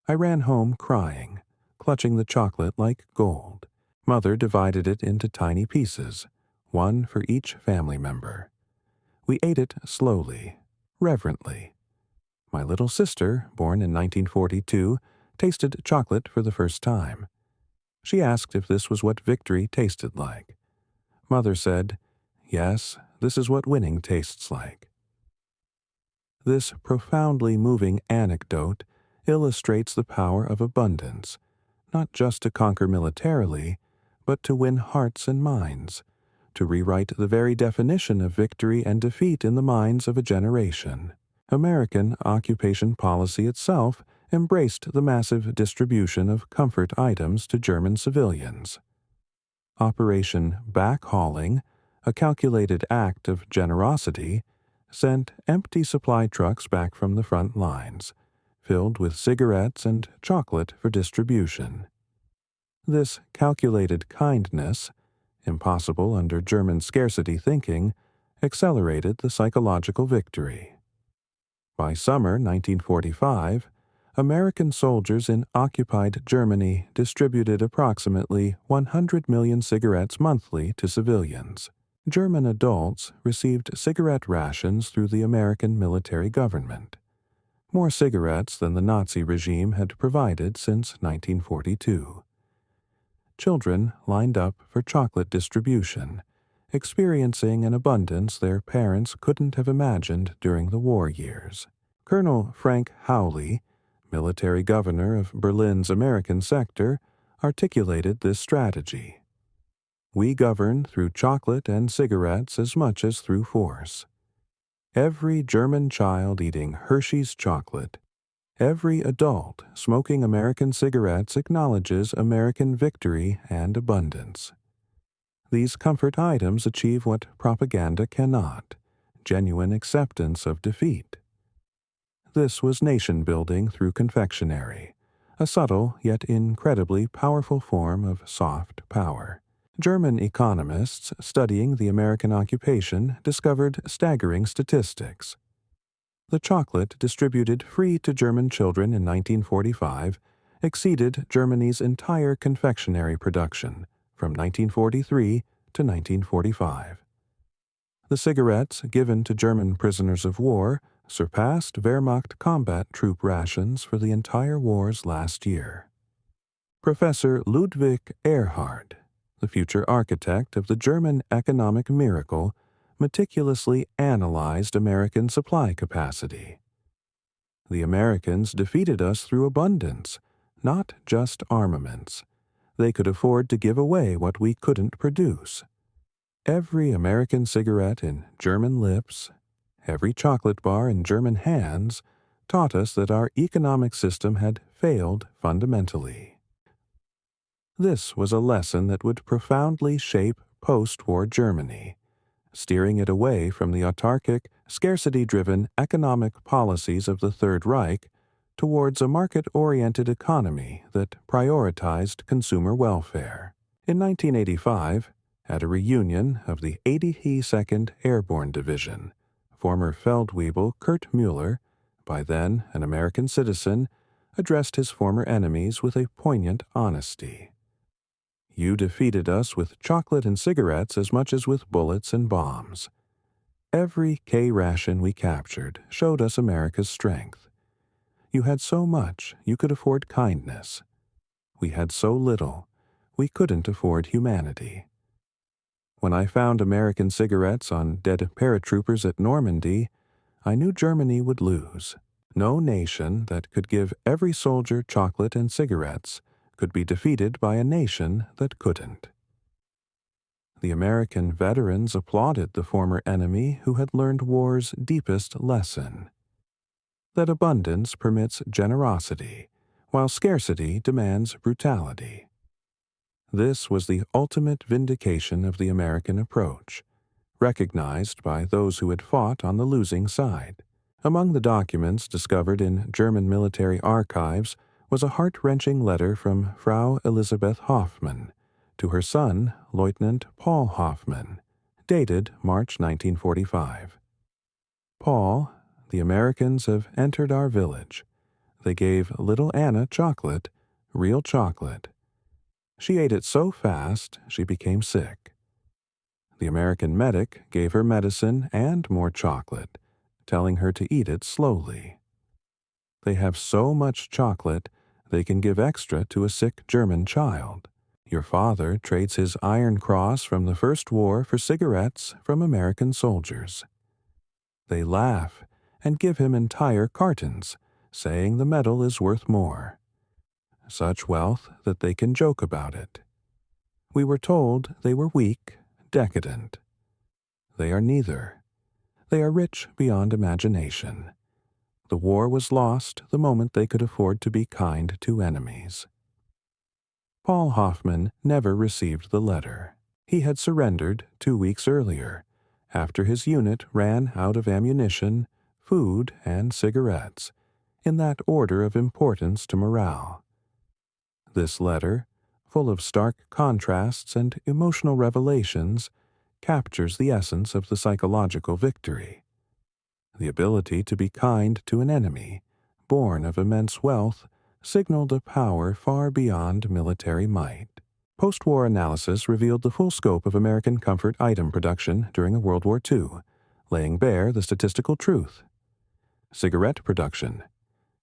A: I ran home crying, clutching the chocolate like gold. Mother divided it into tiny pieces, one for each family member. We ate it slowly, reverently. My little sister, born in 1942, tasted chocolate for the first time. She asked if this was what victory tasted like. Mother said, "Yes, this is what winning tastes like." This profoundly moving anecdote illustrates the power of abundance, not just to conquer militarily, but to win hearts and minds, to rewrite the very definition of victory and defeat in the minds of a generation. American occupation policy itself embraced the massive distribution of comfort items to German civilians. Operation Backhauling, a calculated act of generosity, sent empty supply trucks back from the front lines, filled with cigarettes and chocolate for distribution. This calculated kindness, impossible under German scarcity thinking, accelerated the psychological victory. By summer 1945, American soldiers in occupied Germany distributed approximately 100 million cigarettes monthly to civilians. German adults received cigarette rations through the American military government, more cigarettes than the Nazi regime had provided since 1942. Children lined up for chocolate distribution, experiencing an abundance their parents couldn't have imagined during the war years. Colonel Frank Howley, military governor of Berlin's American sector, articulated this strategy. We govern through chocolate and cigarettes as much as through force. Every German child eating Hershey's chocolate, every adult smoking American cigarettes acknowledges American victory and abundance. These comfort items achieve what propaganda cannot: genuine acceptance of defeat. This was nation-building through confectionery, a subtle yet incredibly powerful form of soft power. German economists studying the American occupation discovered staggering statistics. The chocolate distributed free to German children in 1945 exceeded Germany's entire confectionery production from 1943 to 1945. The cigarettes given to German prisoners of war surpassed Wehrmacht combat troop rations for the entire war's last year. Professor Ludwig Erhard, the future architect of the German economic miracle, meticulously analyzed American supply capacity. The Americans defeated us through abundance, not just armaments. They could afford to give away what we couldn't produce. Every American cigarette in German lips, every chocolate bar in German hands, taught us that our economic system had failed fundamentally. This was a lesson that would profoundly shape post-war Germany, steering it away from the autarkic, scarcity-driven economic policies of the Third Reich towards a market-oriented economy that prioritized consumer welfare. In 1985, at a reunion of the 82nd Airborne Division, former Feldwebel Kurt Müller, by then an American citizen, addressed his former enemies with a poignant honesty. "You defeated us with chocolate and cigarettes as much as with bullets and bombs. Every K-ration we captured showed us America's strength. You had so much you could afford kindness. We had so little we couldn't afford humanity." When I found American cigarettes on dead paratroopers at Normandy, I knew Germany would lose. No nation that could give every soldier chocolate and cigarettes could be defeated by a nation that couldn't. The American veterans applauded the former enemy who had learned war's deepest lesson: that abundance permits generosity, while scarcity demands brutality. This was the ultimate vindication of the American approach, recognized by those who had fought on the losing side. Among the documents discovered in German military archives was a heart-wrenching letter from Frau Elisabeth Hoffmann to her son, Lieutenant Paul Hoffmann, dated March 1945. "Paul, the Americans have entered our village. They gave little Anna chocolate, real chocolate. She ate it so fast she became sick. The American medic gave her medicine and more chocolate, telling her to eat it slowly. They have so much chocolate they can give extra to a sick German child. Your father trades his Iron Cross from the First War for cigarettes from American soldiers. They laugh and give him entire cartons, saying the medal is worth more. Such wealth that they can joke about it. We were told they were weak, decadent. They are neither. They are rich beyond imagination. The war was lost the moment they could afford to be kind to enemies." Paul Hoffmann never received the letter. He had surrendered 2 weeks earlier, after his unit ran out of ammunition, food, and cigarettes, in that order of importance to morale. This letter, full of stark contrasts and emotional revelations, captures the essence of the psychological victory. The ability to be kind to an enemy, born of immense wealth, signaled a power far beyond military might. Post-war analysis revealed the full scope of American comfort item production during World War II, laying bare the statistical truth. Cigarette production,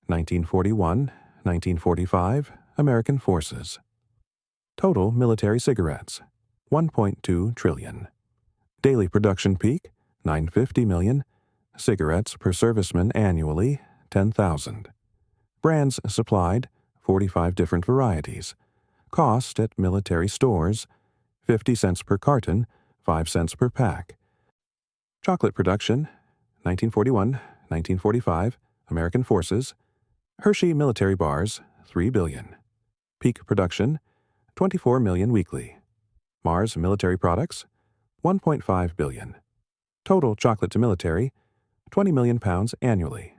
A: 1941, 1945, American forces. Total military cigarettes, 1.2 trillion. Daily production peak, 950 million. Cigarettes per serviceman annually, 10,000. Brands supplied, 45 different varieties. Cost at military stores, 50 cents per carton, 5 cents per pack. Chocolate production, 1941, 1945, American forces. Hershey military bars, 3 billion. Peak production, 24 million weekly. Mars military products, 1.5 billion. Total chocolate to military, 20 million pounds annually.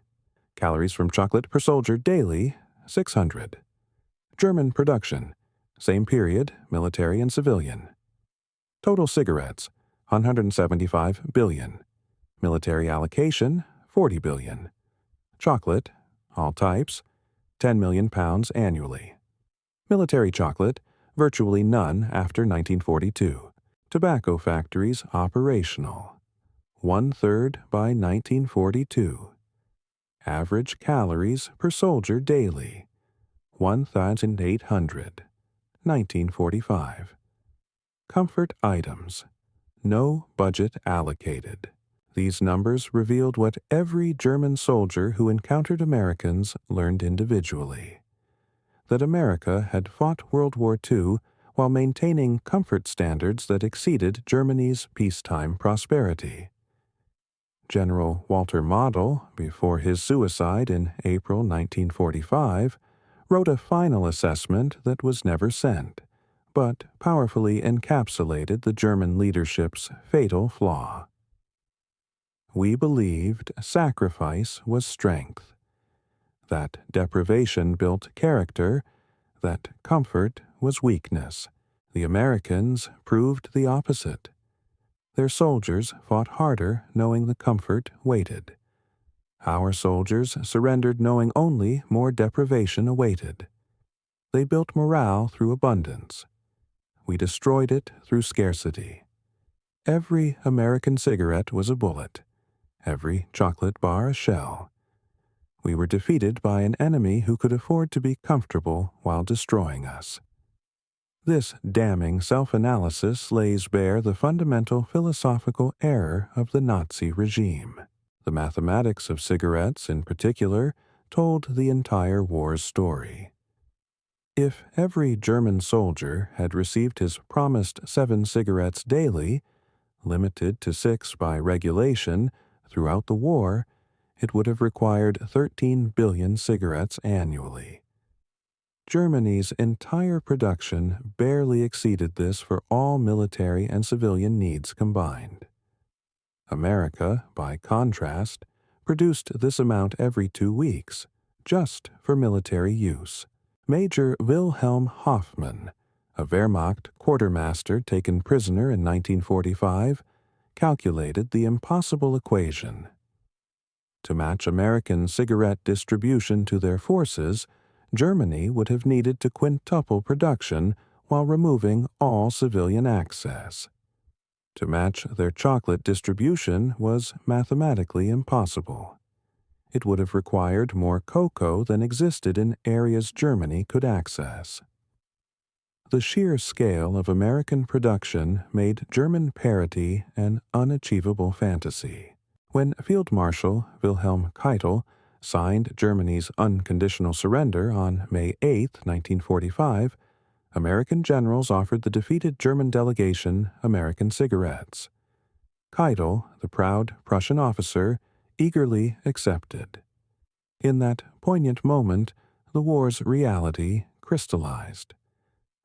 A: Calories from chocolate per soldier daily, 600. German production, same period, military and civilian. Total cigarettes, 175 billion. Military allocation, 40 billion. Chocolate, all types, 10 million pounds annually. Military chocolate, virtually none after 1942. Tobacco factories operational. 1/3 by 1942. Average calories per soldier daily, 1,800, 1945. Comfort items, no budget allocated. These numbers revealed what every German soldier who encountered Americans learned individually. that America had fought World War II while maintaining comfort standards that exceeded Germany's peacetime prosperity. General Walter Model, before his suicide in April 1945, wrote a final assessment that was never sent, but powerfully encapsulated the German leadership's fatal flaw. We believed sacrifice was strength, that deprivation built character, that comfort was weakness. The Americans proved the opposite. Their soldiers fought harder knowing the comfort waited. Our soldiers surrendered knowing only more deprivation awaited. They built morale through abundance. We destroyed it through scarcity. Every American cigarette was a bullet, every chocolate bar a shell. We were defeated by an enemy who could afford to be comfortable while destroying us. This damning self-analysis lays bare the fundamental philosophical error of the Nazi regime. The mathematics of cigarettes, in particular, told the entire war's story. If every German soldier had received his promised 7 cigarettes daily, limited to 6 by regulation, throughout the war, it would have required 13 billion cigarettes annually. Germany's entire production barely exceeded this for all military and civilian needs combined. America, by contrast, produced this amount every 2 weeks, just for military use. Major Wilhelm Hoffmann, a Wehrmacht quartermaster taken prisoner in 1945, calculated the impossible equation. To match American cigarette distribution to their forces, Germany would have needed to quintuple production while removing all civilian access. To match their chocolate distribution was mathematically impossible. It would have required more cocoa than existed in areas Germany could access. The sheer scale of American production made German parity an unachievable fantasy. When Field Marshal Wilhelm Keitel signed Germany's unconditional surrender on May 8, 1945, American generals offered the defeated German delegation American cigarettes. Keitel, the proud Prussian officer, eagerly accepted. In that poignant moment, the war's reality crystallized.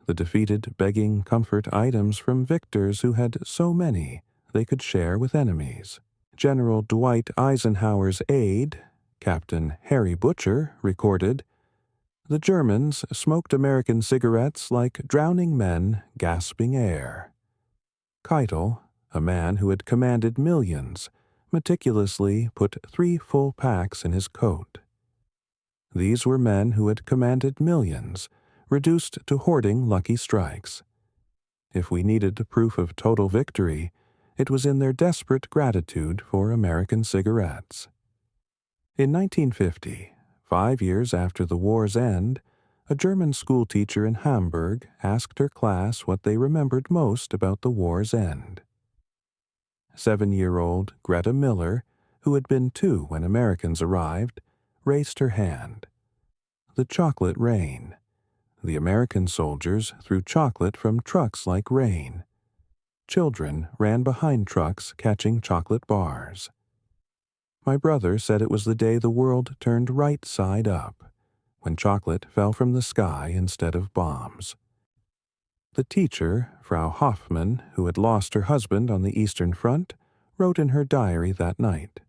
A: The defeated begging comfort items from victors who had so many they could share with enemies. General Dwight Eisenhower's aide, Captain Harry Butcher, recorded, "The Germans smoked American cigarettes like drowning men gasping air." Keitel, a man who had commanded millions, meticulously put 3 full packs in his coat. These were men who had commanded millions, reduced to hoarding Lucky Strikes. If we needed proof of total victory, it was in their desperate gratitude for American cigarettes. In 1950, 5 years after the war's end, a German schoolteacher in Hamburg asked her class what they remembered most about the war's end. 7-year-old Greta Miller, who had been 2 when Americans arrived, raised her hand. The chocolate rain. The American soldiers threw chocolate from trucks like rain. Children ran behind trucks catching chocolate bars. My brother said it was the day the world turned right side up, when chocolate fell from the sky instead of bombs. The teacher, Frau Hoffmann, who had lost her husband on the Eastern Front, wrote in her diary that night,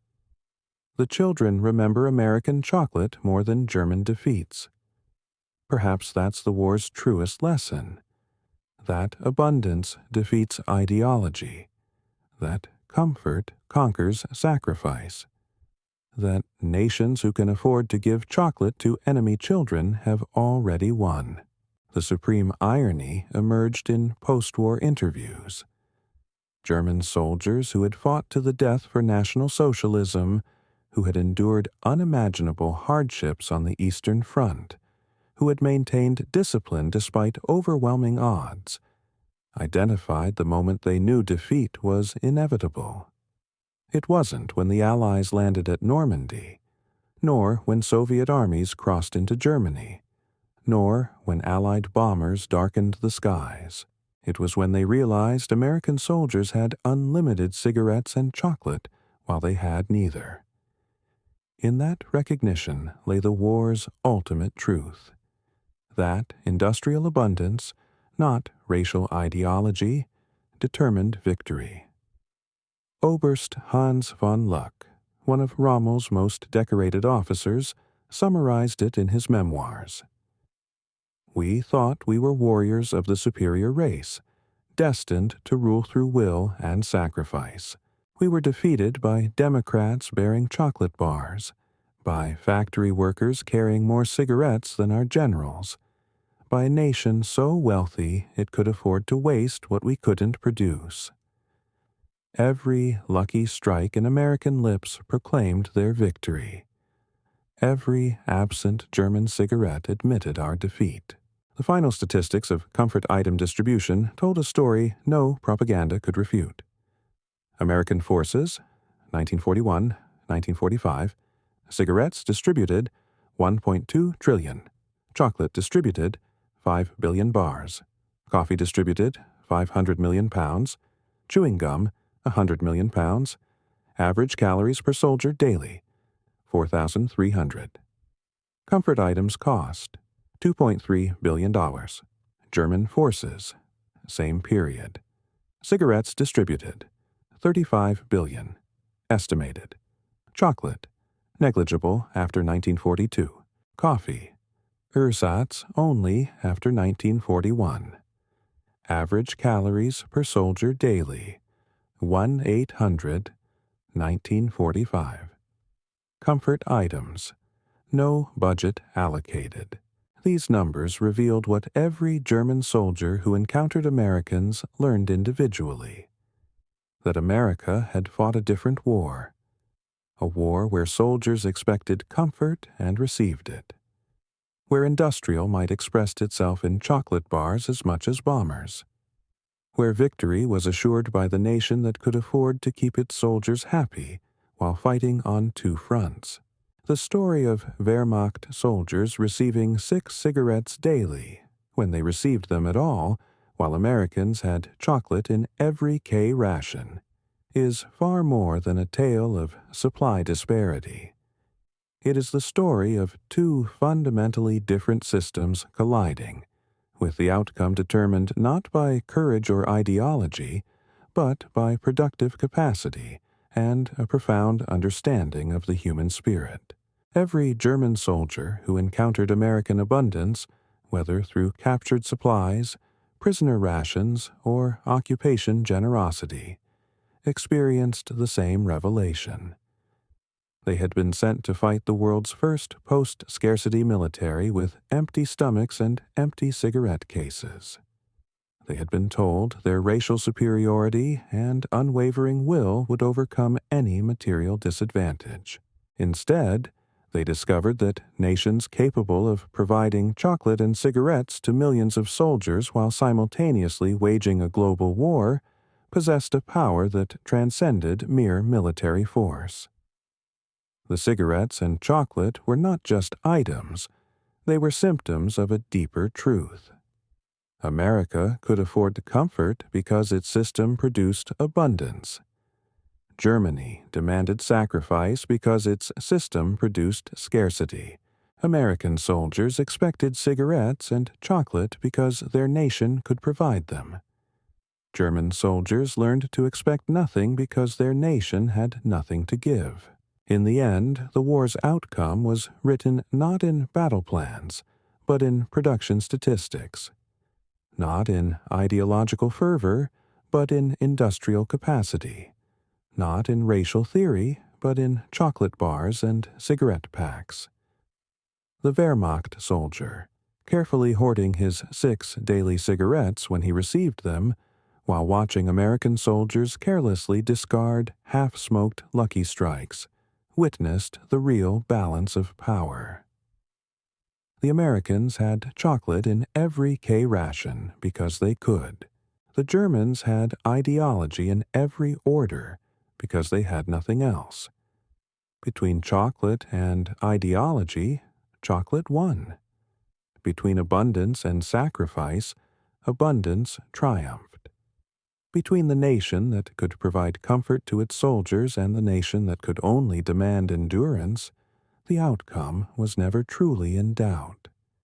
A: "The children remember American chocolate more than German defeats. Perhaps that's the war's truest lesson, that abundance defeats ideology, that comfort conquers sacrifice, that nations who can afford to give chocolate to enemy children have already won." The supreme irony emerged in post-war interviews. German soldiers who had fought to the death for National Socialism, who had endured unimaginable hardships on the Eastern Front, who had maintained discipline despite overwhelming odds, identified the moment they knew defeat was inevitable. It wasn't when the Allies landed at Normandy, nor when Soviet armies crossed into Germany, nor when Allied bombers darkened the skies. It was when they realized American soldiers had unlimited cigarettes and chocolate while they had neither. In that recognition lay the war's ultimate truth, that industrial abundance, not racial ideology, determined victory. Oberst Hans von Luck, one of Rommel's most decorated officers, summarized it in his memoirs. "We thought we were warriors of the superior race, destined to rule through will and sacrifice. We were defeated by Democrats bearing chocolate bars, by factory workers carrying more cigarettes than our generals, by a nation so wealthy it could afford to waste what we couldn't produce." Every lucky strike in American lips proclaimed their victory. Every absent German cigarette admitted our defeat. The final statistics of comfort item distribution told a story no propaganda could refute. American forces, 1941, 1945, cigarettes distributed, 1.2 trillion. Chocolate distributed, 5 billion bars. Coffee distributed, 500 million pounds. Chewing gum, 100 million pounds. Average calories per soldier daily, 4,300. Comfort items cost, $2.3 billion. German forces, same period. Cigarettes distributed, 35 billion. Estimated. Chocolate, negligible after 1942. Coffee, ersatz only after 1941. Average calories per soldier daily, 1,800, 1945. Comfort items, no budget allocated. These numbers revealed what every German soldier who encountered Americans learned individually: that America had fought a different war, a war where soldiers expected comfort and received it, where industrial might express itself in chocolate bars as much as bombers, where victory was assured by the nation that could afford to keep its soldiers happy while fighting on two fronts. The story of Wehrmacht soldiers receiving 6 cigarettes daily, when they received them at all, while Americans had chocolate in every K ration, is far more than a tale of supply disparity. It is the story of two fundamentally different systems colliding, with the outcome determined not by courage or ideology, but by productive capacity and a profound understanding of the human spirit. Every German soldier who encountered American abundance, whether through captured supplies, prisoner rations, or occupation generosity, experienced the same revelation. They had been sent to fight the world's first post-scarcity military with empty stomachs and empty cigarette cases. They had been told their racial superiority and unwavering will would overcome any material disadvantage. Instead, they discovered that nations capable of providing chocolate and cigarettes to millions of soldiers while simultaneously waging a global war possessed a power that transcended mere military force. The cigarettes and chocolate were not just items, they were symptoms of a deeper truth. America could afford comfort because its system produced abundance. Germany demanded sacrifice because its system produced scarcity. American soldiers expected cigarettes and chocolate because their nation could provide them. German soldiers learned to expect nothing because their nation had nothing to give. In the end, the war's outcome was written not in battle plans, but in production statistics. Not in ideological fervor, but in industrial capacity. Not in racial theory, but in chocolate bars and cigarette packs. The Wehrmacht soldier, carefully hoarding his 6 daily cigarettes when he received them, while watching American soldiers carelessly discard half-smoked Lucky Strikes, witnessed the real balance of power. The Americans had chocolate in every K ration because they could. The Germans had ideology in every order because they had nothing else. Between chocolate and ideology, chocolate won. between abundance and sacrifice, abundance triumphed. Between the nation that could provide comfort to its soldiers and the nation that could only demand endurance, the outcome was never truly in doubt.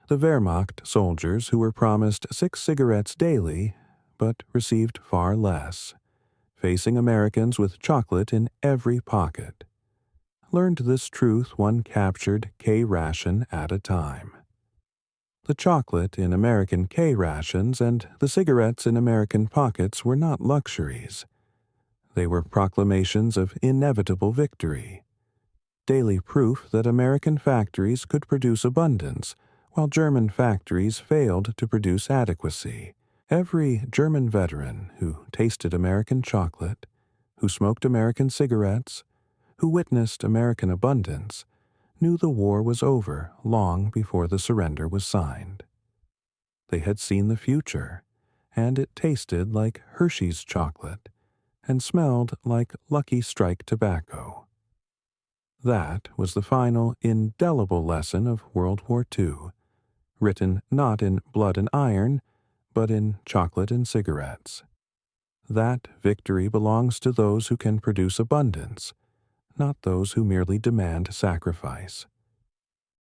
A: The Wehrmacht soldiers who were promised 6 cigarettes daily, but received far less, facing Americans with chocolate in every pocket, learned this truth one captured K-ration at a time. The chocolate in American K-rations and the cigarettes in American pockets were not luxuries. They were proclamations of inevitable victory, daily proof that American factories could produce abundance, while German factories failed to produce adequacy. Every German veteran who tasted American chocolate, who smoked American cigarettes, who witnessed American abundance, knew the war was over long before the surrender was signed. They had seen the future, and it tasted like Hershey's chocolate and smelled like Lucky Strike tobacco. That was the final indelible lesson of World War II, written not in blood and iron, but in chocolate and cigarettes. That victory belongs to those who can produce abundance, not those who merely demand sacrifice.